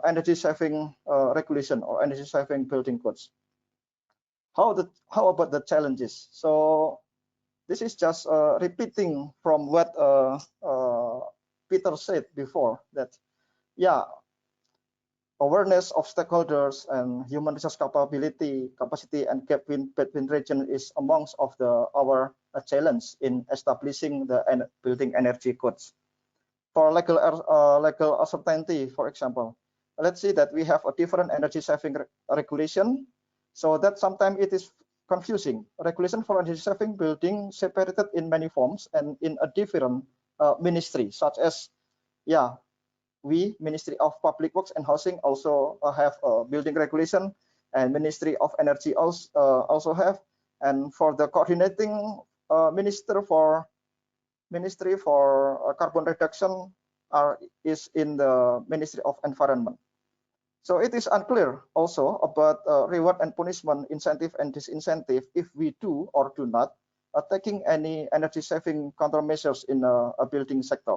energy saving regulation or energy saving building codes. How about the challenges? So this is just repeating from what Peter said before, that yeah, awareness of stakeholders and human resource capacity and gap between region is amongst of our challenge in establishing the building energy codes. For legal uncertainty, for example, let's see that we have a different energy saving regulation, so that sometimes it is confusing. Regulation for energy saving building separated in many forms and in a different ministry, such as we, Ministry of Public Works and Housing, also have a building regulation, and Ministry of Energy also have. And for the coordinating Ministry for carbon reduction is in the Ministry of Environment. So it is unclear also about reward and punishment, incentive and disincentive if we do or do not taking any energy saving countermeasures in a building sector.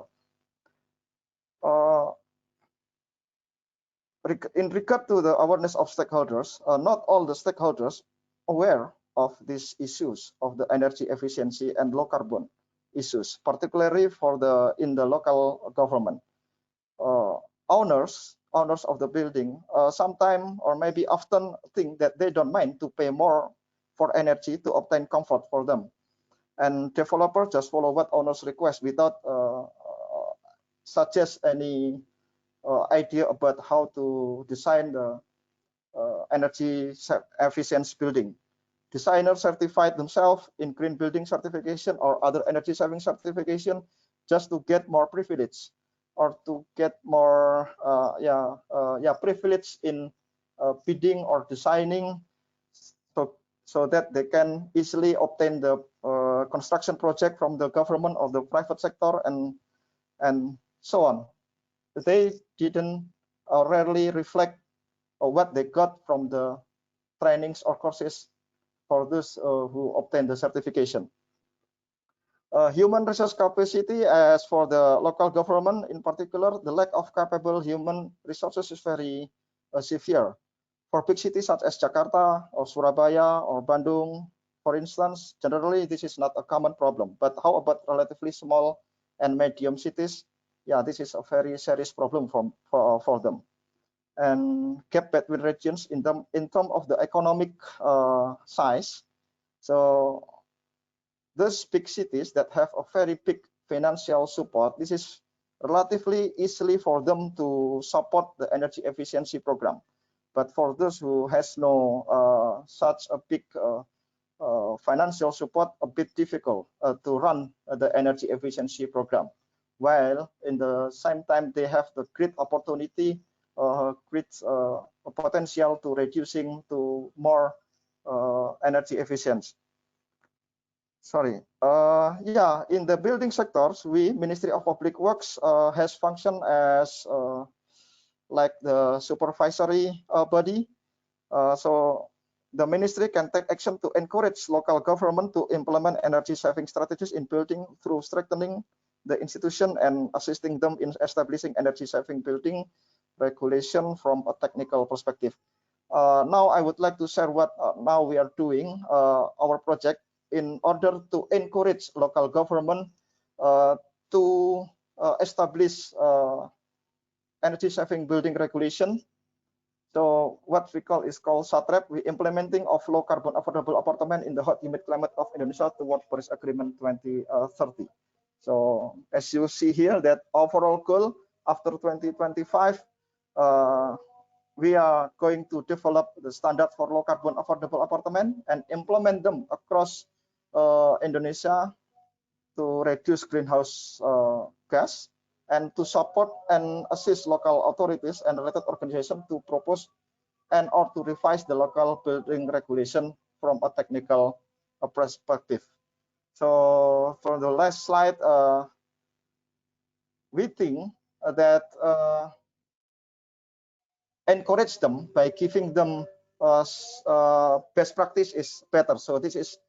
In regard to the awareness of stakeholders, not all the stakeholders aware of these issues of the energy efficiency and low carbon issues, particularly in the local government. Owners of the building sometimes or maybe often think that they don't mind to pay more for energy to obtain comfort for them, and developers just follow what owners request without suggest any idea about how to design the energy efficient building. Designers certified themselves in green building certification or other energy saving certification just to get more privilege or to get more privilege in bidding or designing, so that they can easily obtain the construction project from the government or the private sector and so on. They didn't rarely reflect what they got from the trainings or courses for those who obtain the certification. Human resource capacity, as for the local government in particular, the lack of capable human resources is very severe. For big cities such as Jakarta or Surabaya or Bandung, for instance, generally this is not a common problem. But how about relatively small and medium cities? Yeah, this is a very serious problem for them. And gap between regions in terms of the economic size. So those big cities that have a very big financial support, this is relatively easily for them to support the energy efficiency program. But for those who has no such a big financial support, a bit difficult to run the energy efficiency program. While in the same time they have the great opportunity, great potential to reducing to more energy efficient. Sorry. Yeah, in the building sectors, we, Ministry of Public Works, has functioned as like the supervisory body. So the ministry can take action to encourage local government to implement energy saving strategies in building through strengthening the institution and assisting them in establishing energy saving building regulation from a technical perspective. Now I would like to share what now we are doing, our project, in order to encourage local government to establish energy saving building regulation. So what we call is called SATRAP, we implementing of low carbon affordable apartment in the hot humid climate of Indonesia towards Paris Agreement 2030. So as you see here, that overall goal after 2025, we are going to develop the standard for low carbon affordable apartment and implement them across Indonesia to reduce greenhouse gas, and to support and assist local authorities and related organizations to propose and or to revise the local building regulation from a technical perspective. So for the last slide, we think that encourage them by giving them best practice is better. So this is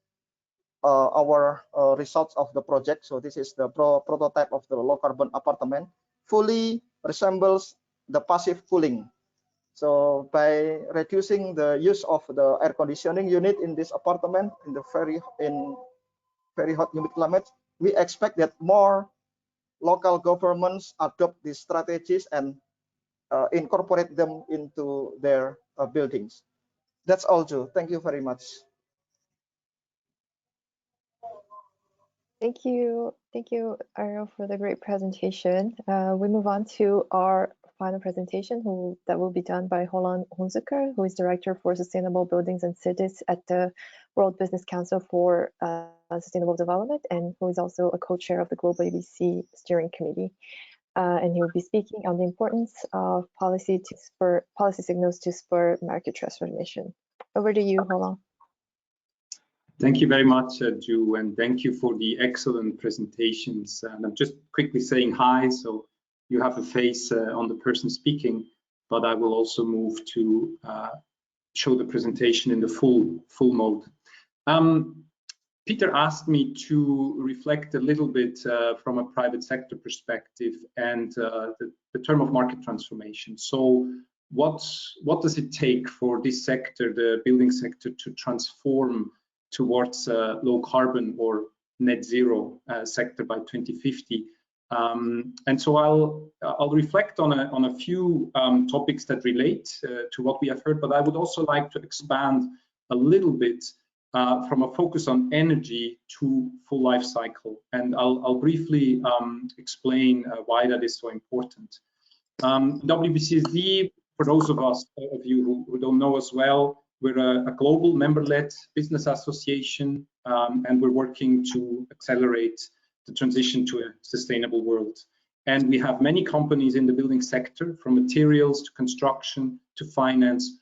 our results of the project. So this is the prototype of the low carbon apartment, fully resembles the passive cooling. So by reducing the use of the air conditioning unit in this apartment in the very hot humid climate, we expect that more local governments adopt these strategies and incorporate them into their buildings. That's all, Joe. Thank you very much. Thank you, Ariel, for the great presentation. We move on to our final presentation that will be done by Roland Hunziker, who is Director for Sustainable Buildings and Cities at the World Business Council for Sustainable Development, and who is also a co-chair of the GlobalABC Steering Committee. and he will be speaking on the importance of policy signals to spur market transformation. Over to you, Roland. Thank you very much, Ju, and thank you for the excellent presentations. And I'm just quickly saying hi, so you have a face on the person speaking, but I will also move to show the presentation in the full mode. Peter asked me to reflect a little bit from a private sector perspective and the term of market transformation. So what does it take for this sector, the building sector, to transform towards low carbon or net zero sector by 2050? And so I'll reflect on a few topics that relate to what we have heard, but I would also like to expand a little bit from a focus on energy to full life cycle. And I'll briefly explain why that is so important. WBCSD, for those of you who don't know us well, we're a global member-led business association, and we're working to accelerate the transition to a sustainable world. And we have many companies in the building sector, from materials to construction to finance,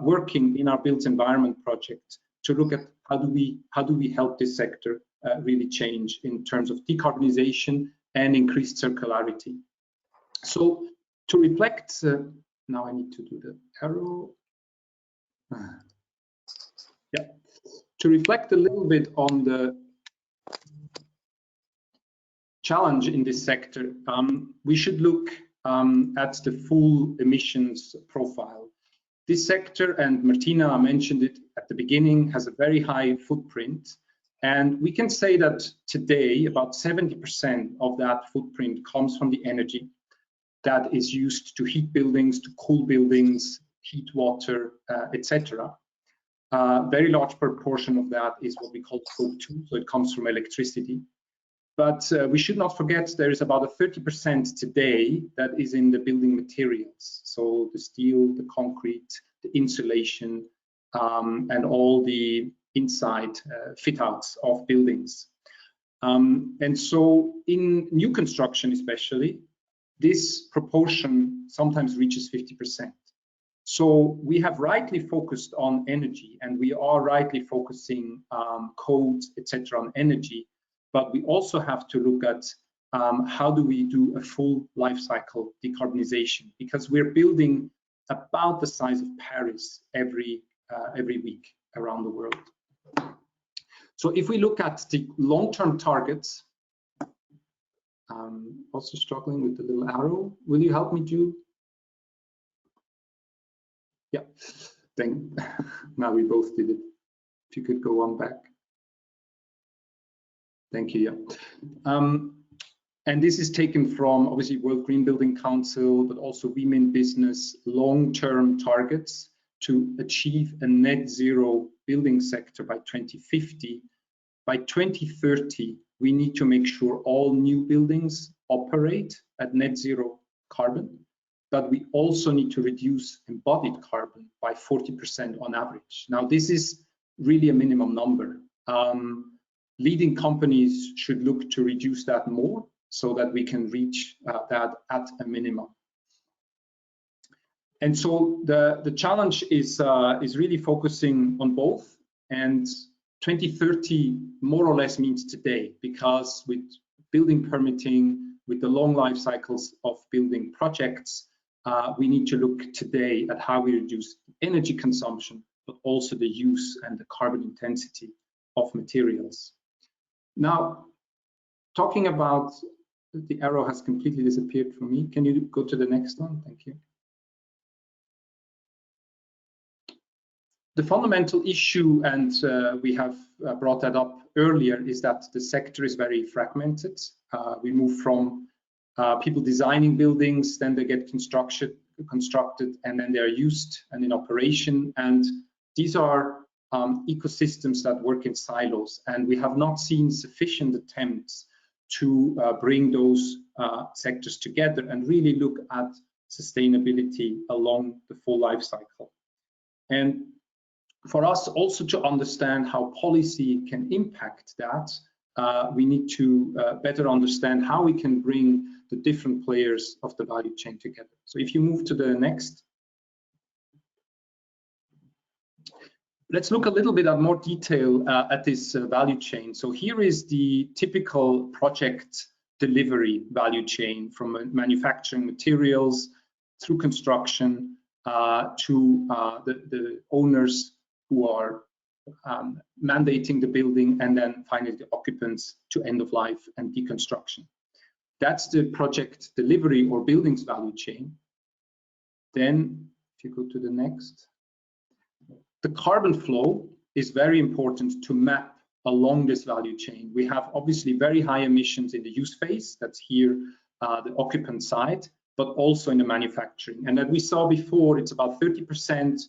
working in our built environment project to look at how do we help this sector really change in terms of decarbonization and increased circularity. So to reflect, now I need to do the arrow. Yeah, to reflect a little bit on the challenge in this sector, we should look at the full emissions profile. This sector, and Martina mentioned it at the beginning, has a very high footprint. And we can say that today, about 70% of that footprint comes from the energy that is used to heat buildings, to cool buildings, heat water, etc. Very large proportion of that is what we call Scope 2, so it comes from electricity. But we should not forget there is about a 30% today that is in the building materials. So the steel, the concrete, the insulation, and all the inside fit outs of buildings. And so in new construction especially, this proportion sometimes reaches 50%. So we have rightly focused on energy, and we are rightly focusing codes, etc., on energy. But we also have to look at how do we do a full life cycle decarbonization, because we're building about the size of Paris every week around the world. So if we look at the long-term targets, also struggling with the little arrow. Will you help me, Ju? Yeah, then now we both did it. If you could go on back. Thank you. Yeah. And this is taken from obviously World Green Building Council, but also Women Business long-term targets to achieve a net zero building sector by 2050. By 2030, we need to make sure all new buildings operate at net zero carbon, but we also need to reduce embodied carbon by 40% on average. Now, this is really a minimum number. Leading companies should look to reduce that more so that we can reach that at a minimum. And so the challenge is really focusing on both, and 2030 more or less means today, because with building permitting, with the long life cycles of building projects, we need to look today at how we reduce energy consumption, but also the use and the carbon intensity of materials. Now, talking about, the arrow has completely disappeared from me. Can you go to the next one? Thank you. The fundamental issue, and we have brought that up earlier, is that the sector is very fragmented. We move from people designing buildings, then they get constructed, and then they're used and in operation. And these are ecosystems that work in silos, and we have not seen sufficient attempts to bring those sectors together and really look at sustainability along the full life cycle. And for us also to understand how policy can impact that, we need to better understand how we can bring the different players of the value chain together. So if you move to the next, let's look a little bit at more detail at this value chain. So here is the typical project delivery value chain, from manufacturing materials through construction to the owners who are mandating the building, and then finally the occupants to end of life and deconstruction. That's the project delivery or buildings value chain. Then if you go to the next, the carbon flow is very important to map along this value chain. We have obviously very high emissions in the use phase, that's here the occupant side, but also in the manufacturing. And that we saw before, it's about 30%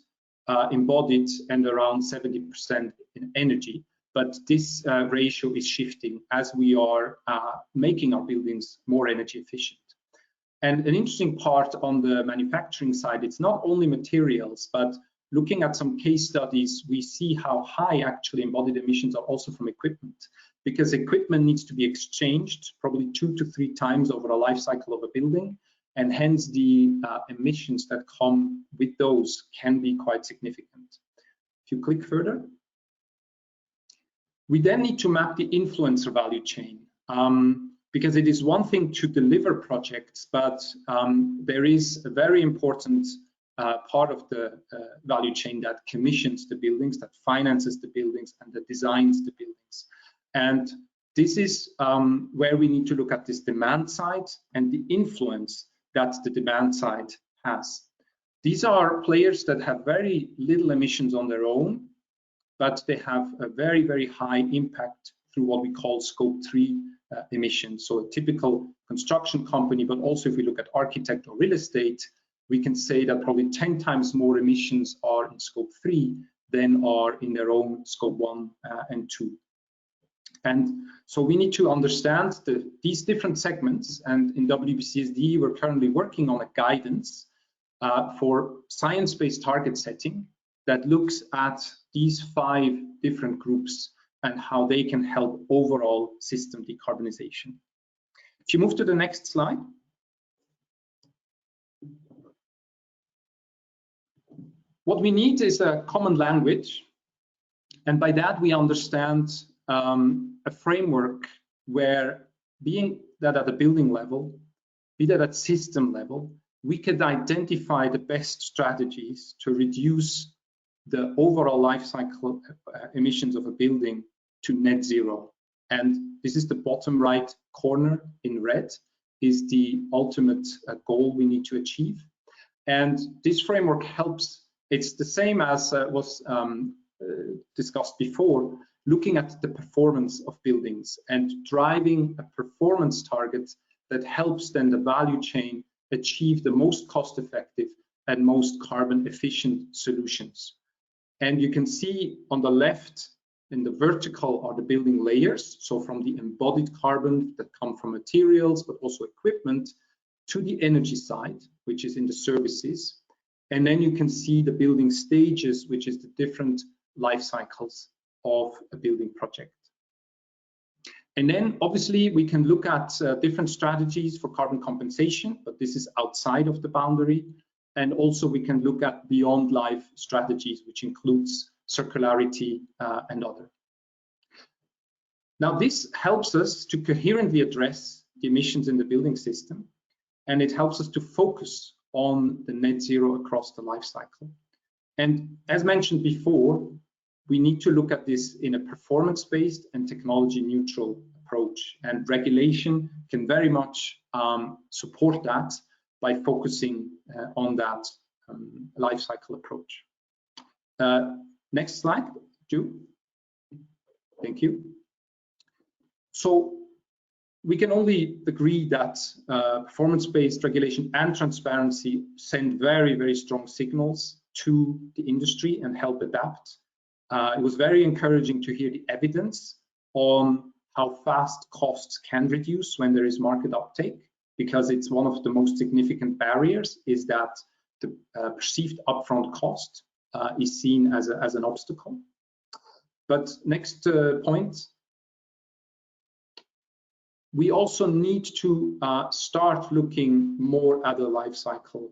embodied and around 70% in energy. But this ratio is shifting as we are making our buildings more energy efficient. And an interesting part on the manufacturing side, it's not only materials, but looking at some case studies, we see how high actually embodied emissions are also from equipment, because equipment needs to be exchanged probably 2 to 3 times over a life cycle of a building, and hence the emissions that come with those can be quite significant. If you click further, we then need to map the influencer value chain, because it is one thing to deliver projects, but there is a very important part of the value chain that commissions the buildings, that finances the buildings, and that designs the buildings. And this is where we need to look at this demand side and the influence that the demand side has. These are players that have very little emissions on their own, but they have a very, very high impact through what we call scope 3 emissions. So a typical construction company, but also if we look at architect or real estate, we can say that probably 10 times more emissions are in scope 3 than are in their own scope 1 and 2. And so we need to understand these different segments, and in WBCSD we're currently working on a guidance for science-based target setting that looks at these 5 different groups and how they can help overall system decarbonization. If you move to the next slide. What we need is a common language, and by that we understand a framework where, being that at the building level, be that at system level, we could identify the best strategies to reduce the overall life cycle emissions of a building to net zero. And this is the bottom right corner in red, is the ultimate goal we need to achieve. And this framework helps. It's the same as was discussed before, looking at the performance of buildings and driving a performance target that helps then the value chain achieve the most cost-effective and most carbon-efficient solutions. And you can see on the left, in the vertical, are the building layers. So from the embodied carbon that come from materials, but also equipment, to the energy side, which is in the services. And then you can see the building stages, which is the different life cycles of a building project. And then obviously we can look at different strategies for carbon compensation, but this is outside of the boundary. And also we can look at beyond life strategies, which includes circularity and other. Now this helps us to coherently address the emissions in the building system, and it helps us to focus on the net zero across the life cycle. And as mentioned before, we need to look at this in a performance-based and technology-neutral approach. And regulation can very much support that by focusing on that life cycle approach. Next slide, Ju. Thank you. So we can only agree that performance-based regulation and transparency send very, very strong signals to the industry and help adapt. It was very encouraging to hear the evidence on how fast costs can reduce when there is market uptake, because it's one of the most significant barriers is that the perceived upfront cost is seen as an obstacle. But next point, we also need to start looking more at a life cycle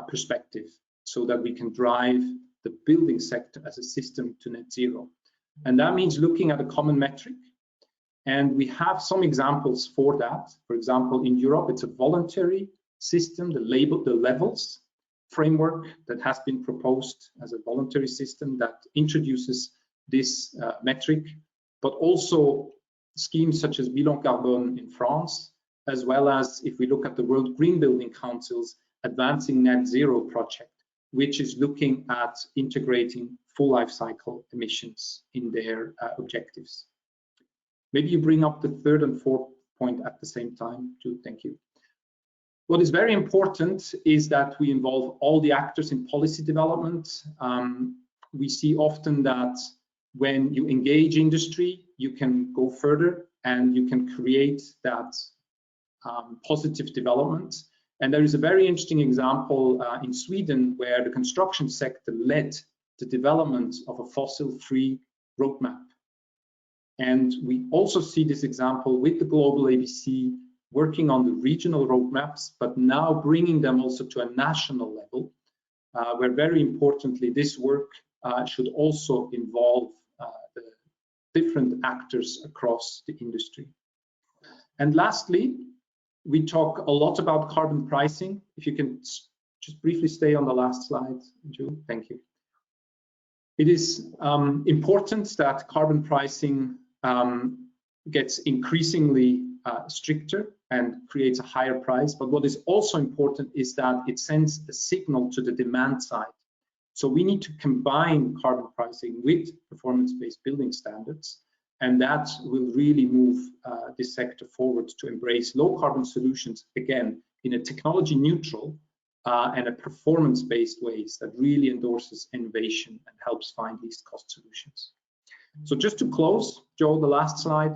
perspective so that we can drive the building sector as a system to net zero. And that means looking at a common metric. And we have some examples for that. For example, in Europe, it's a voluntary system, the levels framework that has been proposed as a voluntary system that introduces this metric, but also schemes such as Bilan Carbone in France, as well as if we look at the World Green Building Council's Advancing Net Zero project, which is looking at integrating full life cycle emissions in their objectives. Maybe you bring up the third and fourth point at the same time, too. Thank you. What is very important is that we involve all the actors in policy development. We see often that when you engage industry, you can go further and you can create that positive development. And there is a very interesting example in Sweden where the construction sector led the development of a fossil-free roadmap. And we also see this example with the GlobalABC working on the regional roadmaps, but now bringing them also to a national level, where very importantly, this work should also involve the different actors across the industry. And lastly, we talk a lot about carbon pricing. If you can just briefly stay on the last slide, Jules, thank you. It is important that carbon pricing gets increasingly stricter and creates a higher price. But what is also important is that it sends a signal to the demand side. So we need to combine carbon pricing with performance-based building standards, and that will really move this sector forward to embrace low carbon solutions, again, in a technology neutral and a performance-based ways that really endorses innovation and helps find least cost solutions. So just to close, Joe, the last slide,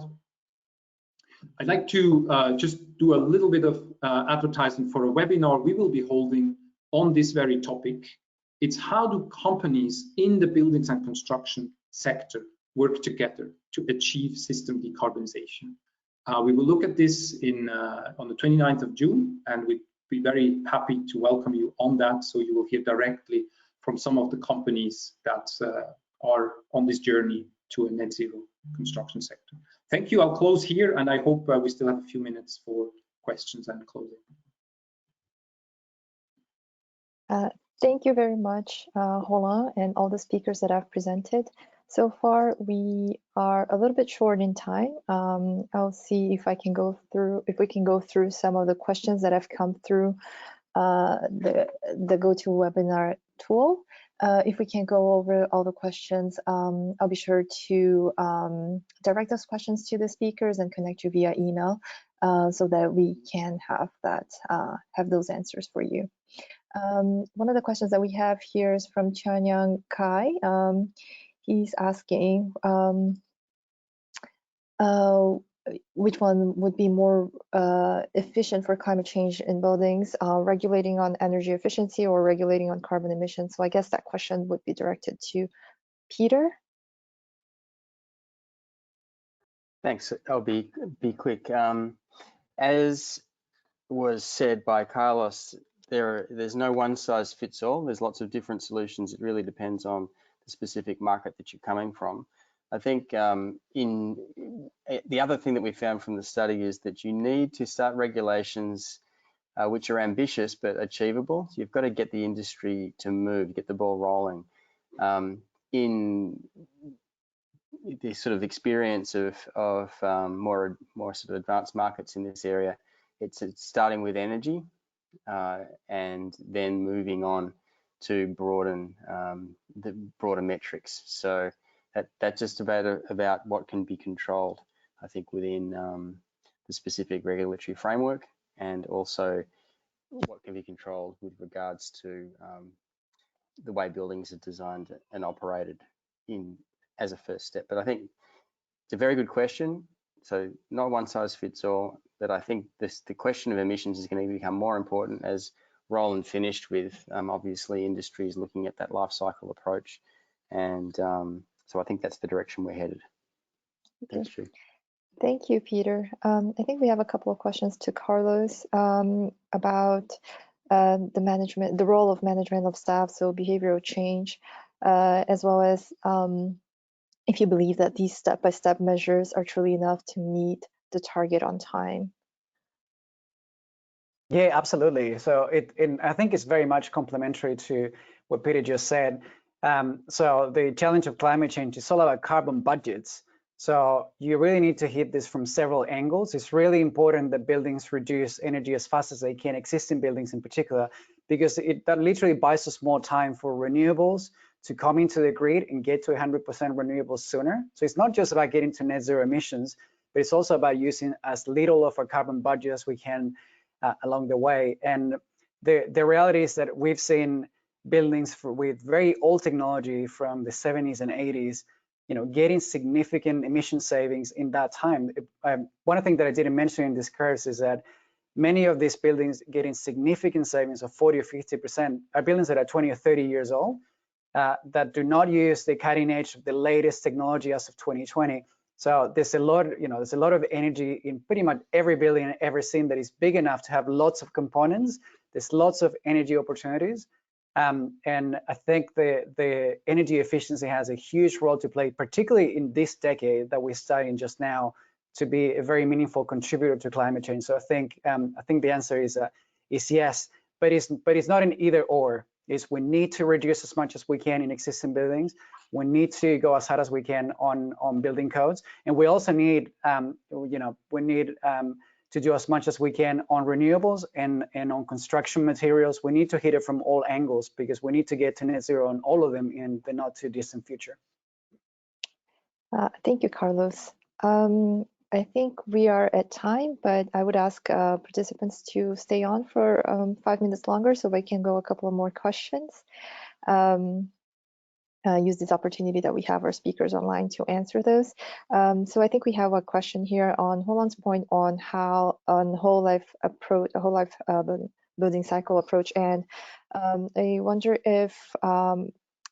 I'd like to just do a little bit of advertising for a webinar we will be holding on this very topic. It's how do companies in the buildings and construction sector work together to achieve system decarbonization. We will look at this on the 29th of June, and we'd be very happy to welcome you on that, so you will hear directly from some of the companies that are on this journey to a net zero construction sector. Thank you. I'll close here, and I hope we still have a few minutes for questions and closing. Thank you very much, Roland, and all the speakers that I've presented. So far, we are a little bit short in time. I'll see if we can go through some of the questions that have come through the GoToWebinar tool. If we can't go over all the questions, I'll be sure to direct those questions to the speakers and connect you via email so that we can have those answers for you. One of the questions that we have here is from Chanyang Kai. He's asking which one would be more efficient for climate change in buildings, regulating on energy efficiency or regulating on carbon emissions. So I guess that question would be directed to Peter. Thanks. I'll be quick. As was said by Carlos, there's no one size fits all. There's lots of different solutions. It really depends on the specific market that you're coming from. I think the other thing that we found from the study is that you need to start regulations which are ambitious but achievable. So you've got to get the industry to move, get the ball rolling. In the sort of experience of more sort of advanced markets in this area, it's starting with energy and then moving on to broaden the broader metrics. So that's just about what can be controlled, I think, within the specific regulatory framework, and also what can be controlled with regards to the way buildings are designed and operated as a first step. But I think it's a very good question. So not one size fits all, but I think the question of emissions is going to become more important as Roland finished with. Obviously, industry is looking at that life cycle approach, and so I think that's the direction we're headed. Okay. Thanks, Drew. Thank you, Peter. I think we have a couple of questions to Carlos about the role of management of staff, so behavioral change, as well as if you believe that these step-by-step measures are truly enough to meet the target on time. Yeah, absolutely. So I think it's very much complementary to what Peter just said. So the challenge of climate change is all about carbon budgets. So you really need to hit this from several angles. It's really important that buildings reduce energy as fast as they can, existing buildings in particular, because that literally buys us more time for renewables to come into the grid and get to 100% renewables sooner. So it's not just about getting to net zero emissions, but it's also about using as little of our carbon budget as we can along the way. And the reality is that we've seen buildings with very old technology from the 70s and 80s, getting significant emission savings in that time. One thing that I didn't mention in this curves is that many of these buildings getting significant savings of 40 or 50% are buildings that are 20 or 30 years old that do not use the cutting edge of the latest technology as of 2020. So there's a lot, there's a lot of energy in pretty much every building I've ever seen that is big enough to have lots of components. There's lots of energy opportunities. And I think the energy efficiency has a huge role to play, particularly in this decade that we're studying just now, to be a very meaningful contributor to climate change. So I think the answer is yes, but it's not an either or. We need to reduce as much as we can in existing buildings. We need to go as hard as we can on building codes, and we also need to do as much as we can on renewables and on construction materials. We need to hit it from all angles because we need to get to net zero on all of them in the not too distant future. Thank you, Carlos. I think we are at time, but I would ask participants to stay on for 5 minutes longer so we can go a couple of more questions. Use this opportunity that we have our speakers online to answer those. So I think we have a question here on Roland's point on whole life approach, a whole life building cycle approach, and I wonder if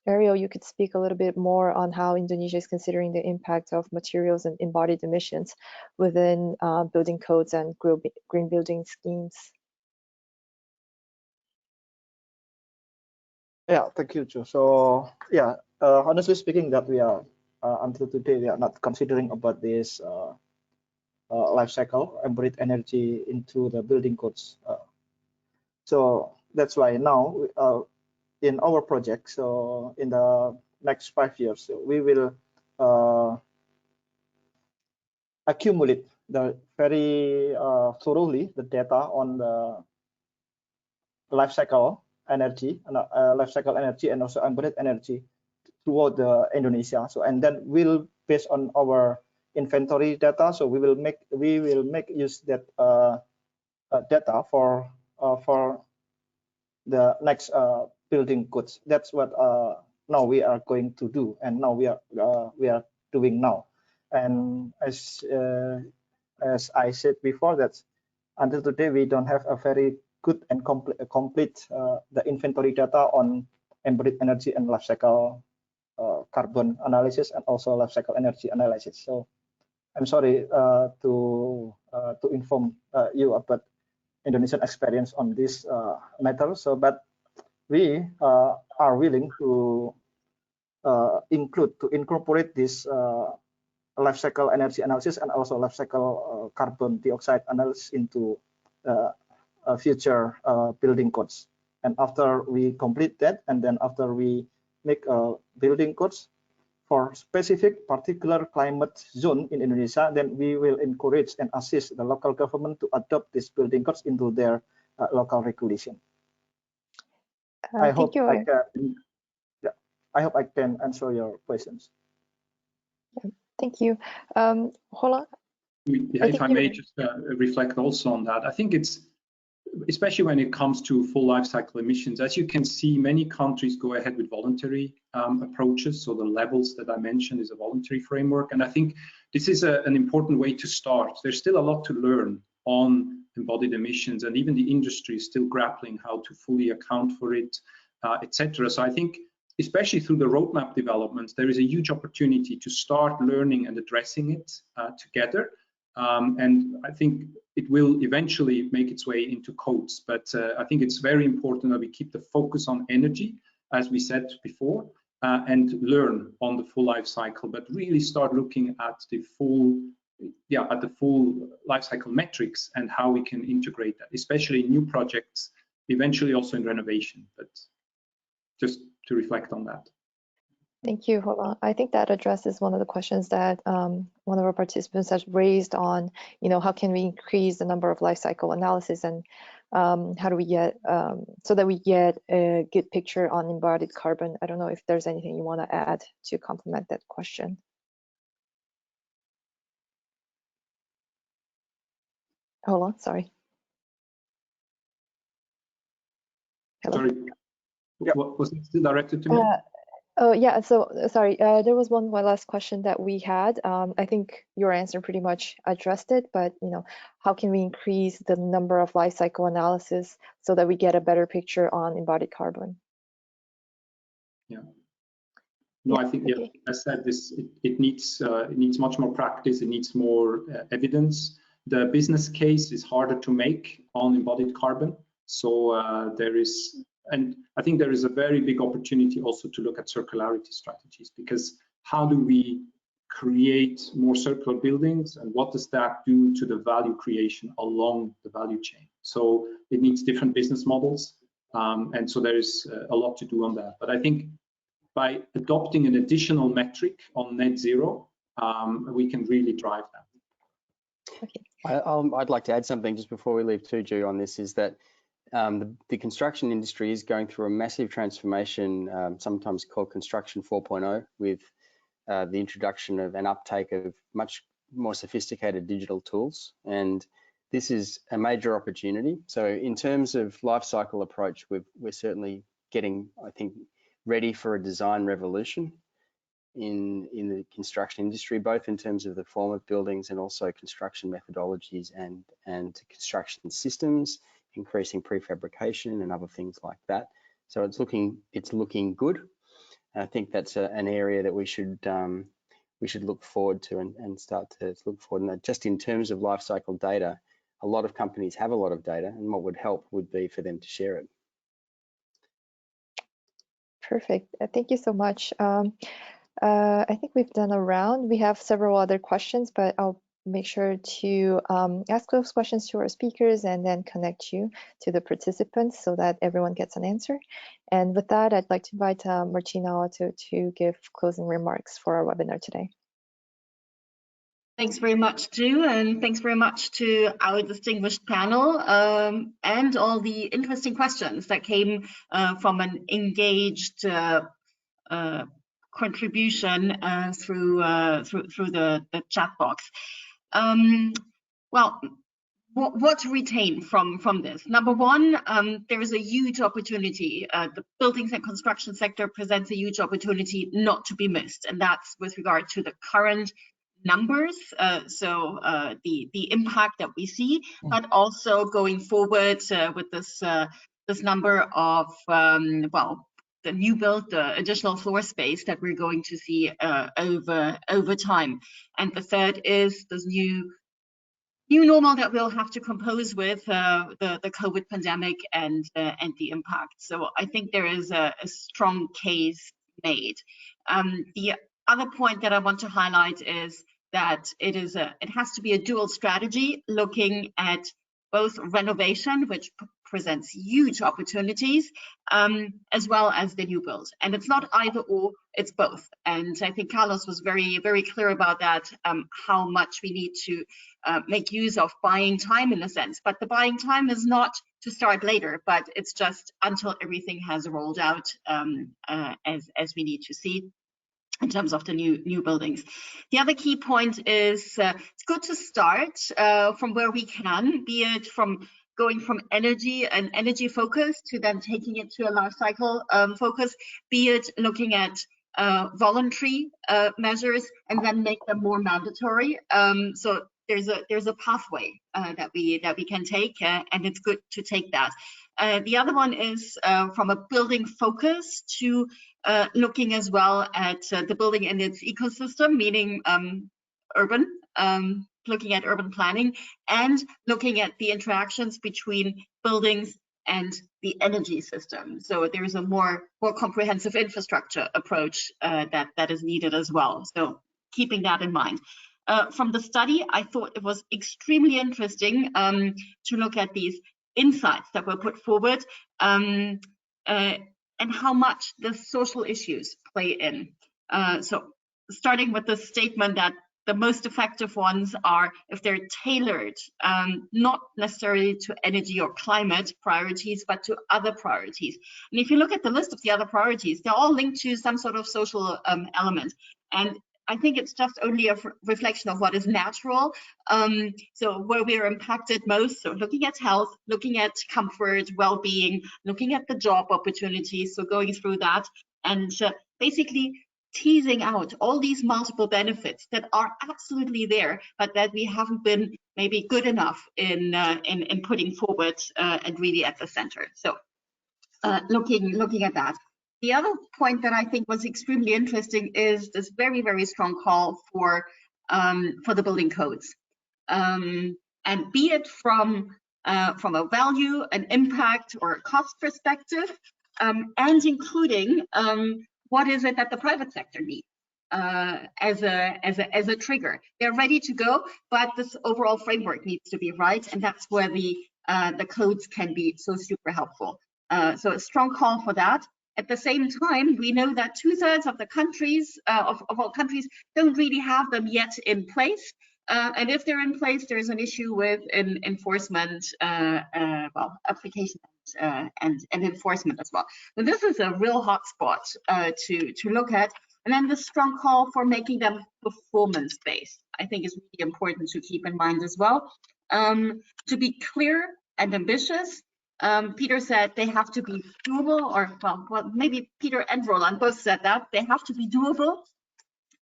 Ariel, you could speak a little bit more on how Indonesia is considering the impact of materials and embodied emissions within building codes and green building schemes. Yeah, thank you, Joe. So yeah, honestly speaking, that we are until today we are not considering about this life cycle embodied energy into the building codes. So that's why now in our project, so in the next 5 years, we will accumulate the very thoroughly the data on the life cycle energy and also embodied energy throughout the Indonesia. So and then we'll based on our inventory data. So we will make use that data for the next building codes. That's what now we are going to do, and now we are doing now. And as I said before, that until today we don't have a very good and complete the inventory data on embodied energy and life cycle carbon analysis and also life cycle energy analysis. So I'm sorry to inform you about Indonesian experience on this matter. So, but we are willing to incorporate this life cycle energy analysis and also life cycle carbon dioxide analysis into future building codes. And after we complete that, and then after we make building codes for specific particular climate zone in Indonesia, then we will encourage and assist the local government to adopt these building codes into their local regulation. I hope I can answer your questions. Thank you. Roland? Yeah, if I may just reflect also on that, I think it's, especially when it comes to full life cycle emissions, as you can see, many countries go ahead with voluntary approaches. So the levels that I mentioned is a voluntary framework. And I think this is an important way to start. There's still a lot to learn on embodied emissions, and even the industry is still grappling how to fully account for it, etc. So I think, especially through the roadmap developments, there is a huge opportunity to start learning and addressing it together. and I think it will eventually make its way into codes. But I think it's very important that we keep the focus on energy, as we said before, and learn on the full life cycle, but really start looking at the full life cycle metrics and how we can integrate that, especially in new projects, eventually also in renovation. But just to reflect on that. Thank you. Hold on. I think that addresses one of the questions that one of our participants has raised on, how can we increase the number of life cycle analysis, and how do we get so that we get a good picture on embodied carbon. I don't know if there's anything you want to add to complement that question. Hold on, sorry. Hello? Sorry, what was it still directed to me? Oh yeah, so sorry, there was one last question that we had. I think your answer pretty much addressed it, but how can we increase the number of life cycle analysis so that we get a better picture on embodied carbon? Yeah. No, I think, yeah, as I said, it needs much more practice. It needs more evidence. The business case is harder to make on embodied carbon. So there is, and I think there is a very big opportunity also to look at circularity strategies, because how do we create more circular buildings, and what does that do to the value creation along the value chain? So it needs different business models, and so there is a lot to do on that. But I think by adopting an additional metric on net zero, we can really drive that. Okay. I'd like to add something just before we leave too, Ju, on this, is that the construction industry is going through a massive transformation, sometimes called Construction 4.0, with the introduction of an uptake of much more sophisticated digital tools. And this is a major opportunity. So in terms of life cycle approach, we're certainly getting, I think, ready for a design revolution in the construction industry, both in terms of the form of buildings and also construction methodologies and construction systems, increasing prefabrication and other things like that. So it's looking good. And I think that's an area that we should look forward to and start to look forward. And that just in terms of life cycle data, a lot of companies have a lot of data, and what would help would be for them to share it. Perfect. Thank you so much. I think we've done a round. We have several other questions, but I'll make sure to ask those questions to our speakers and then connect you to the participants so that everyone gets an answer. And with that, I'd like to invite Martina to give closing remarks for our webinar today. Thanks very much, Ju, and thanks very much to our distinguished panel and all the interesting questions that came from an engaged contribution through the chat box. Well, what to retain from this? Number one, there is a huge opportunity. The buildings and construction sector presents a huge opportunity not to be missed, and that's with regard to the current numbers, so the impact that we see, but also going forward with this number of well, the new build, the additional floor space that we're going to see over time. And the third is this new normal that we'll have to compose with the COVID pandemic and the impact. So I think there is a strong case made. The other point that I want to highlight is that it has to be a dual strategy, looking at both renovation, which presents huge opportunities, as well as the new build. And it's not either or, it's both. And I think Carlos was very, very clear about that, how much we need to make use of buying time in a sense. But the buying time is not to start later, but it's just until everything has rolled out as we need to see in terms of the new buildings. The other key point is it's good to start from where we can, be it from going from energy and energy focus to then taking it to a life cycle focus, be it looking at voluntary measures and then make them more mandatory. So there's a pathway that we can take, and it's good to take that. The other one is from a building focus to looking as well at the building and its ecosystem, meaning urban, looking at urban planning, and looking at the interactions between buildings and the energy system. So there's a more comprehensive infrastructure approach that is needed as well. So keeping that in mind. From the study, I thought it was extremely interesting to look at these insights that were put forward and how much the social issues play in. So starting with the statement that the most effective ones are if they're tailored, not necessarily to energy or climate priorities, but to other priorities. And if you look at the list of the other priorities, they're all linked to some sort of social element. And I think it's just only a reflection of what is natural. So where we are impacted most, so looking at health, looking at comfort, well-being, looking at the job opportunities, so going through that, and basically teasing out all these multiple benefits that are absolutely there, but that we haven't been maybe good enough in putting forward and really at the center. So looking at that. The other point that I think was extremely interesting is this very, very strong call for the building codes, and be it from a value, an impact, or a cost perspective, and including what is it that the private sector needs as a trigger. They're ready to go, but this overall framework needs to be right, and that's where the codes can be so super helpful. So a strong call for that. At the same time, we know that 2/3 of the countries, of all countries, don't really have them yet in place. And if they're in place, there's an issue with enforcement, well, application and enforcement as well. So this is a real hotspot to look at. And then the strong call for making them performance-based, I think is really important to keep in mind as well. To be clear and ambitious, Peter said they have to be doable, or well, maybe Peter and Roland both said that they have to be doable.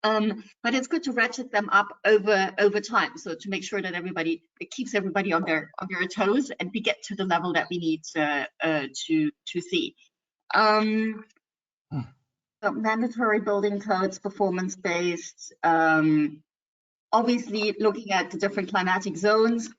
But it's good to ratchet them up over time, so to make sure that it keeps everybody on their toes, and we get to the level that we need to see. So mandatory building codes, performance-based, obviously looking at the different climatic zones.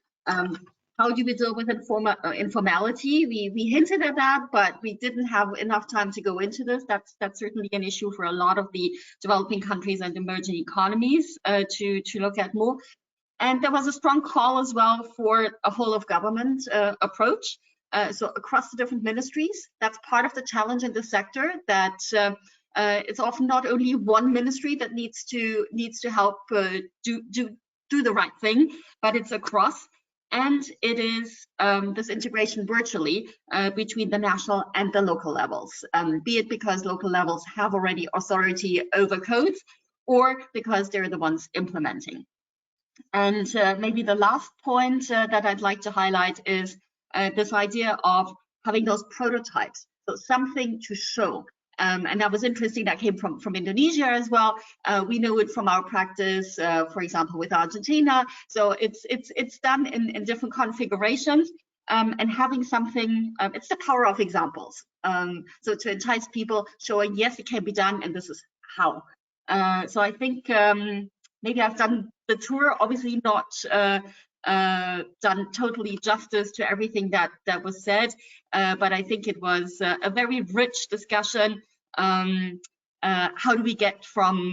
How do we deal with informality? We hinted at that, but we didn't have enough time to go into this. That's certainly an issue for a lot of the developing countries and emerging economies to look at more. And there was a strong call as well for a whole of government approach. So across the different ministries, that's part of the challenge in the sector, that it's often not only one ministry that needs to help do the right thing, but it's across. And it is this integration virtually between the national and the local levels, be it because local levels have already authority over codes, or because they're the ones implementing. And maybe the last point that I'd like to highlight is this idea of having those prototypes, so something to show. And that was interesting. That came from Indonesia as well. We know it from our practice, for example, with Argentina. So it's done in different configurations, and having something. It's the power of examples. So to entice people, showing yes, it can be done, and this is how. So I think maybe I've done the tour. Obviously not done totally justice to everything that was said, but I think it was a very rich discussion. How do we get from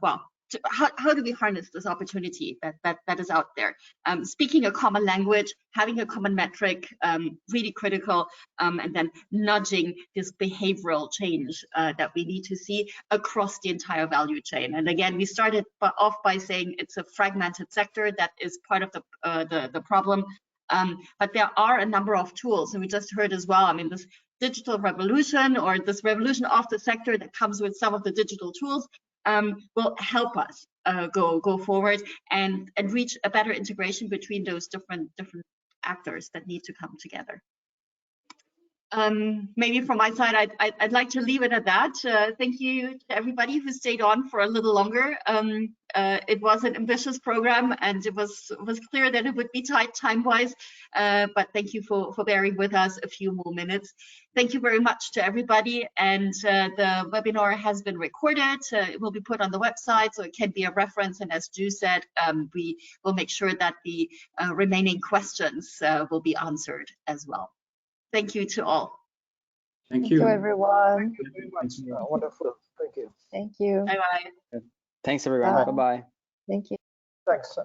well, how do we harness this opportunity that is out there? Speaking a common language, having a common metric, really critical, and then nudging this behavioral change that we need to see across the entire value chain. And again, we started off by saying it's a fragmented sector that is part of the problem, but there are a number of tools, and we just heard as well. I mean, this digital revolution, or this revolution of the sector that comes with some of the digital tools, will help us go forward and reach a better integration between those different actors that need to come together. maybe from my side, I'd like to leave it at that. Thank you to everybody who stayed on for a little longer. It was an ambitious program, and it was clear that it would be tight time-wise, but thank you for bearing with us a few more minutes. Thank you very much to everybody, and the webinar has been recorded. It will be put on the website, so it can be a reference, and as Ju said, we will make sure that the remaining questions will be answered as well. Thank you to all. Thank you, everyone. Thank you very much. Wonderful. Thank you. Thank you. Bye-bye. Thanks, everyone. Bye-bye. Thank you. Thanks.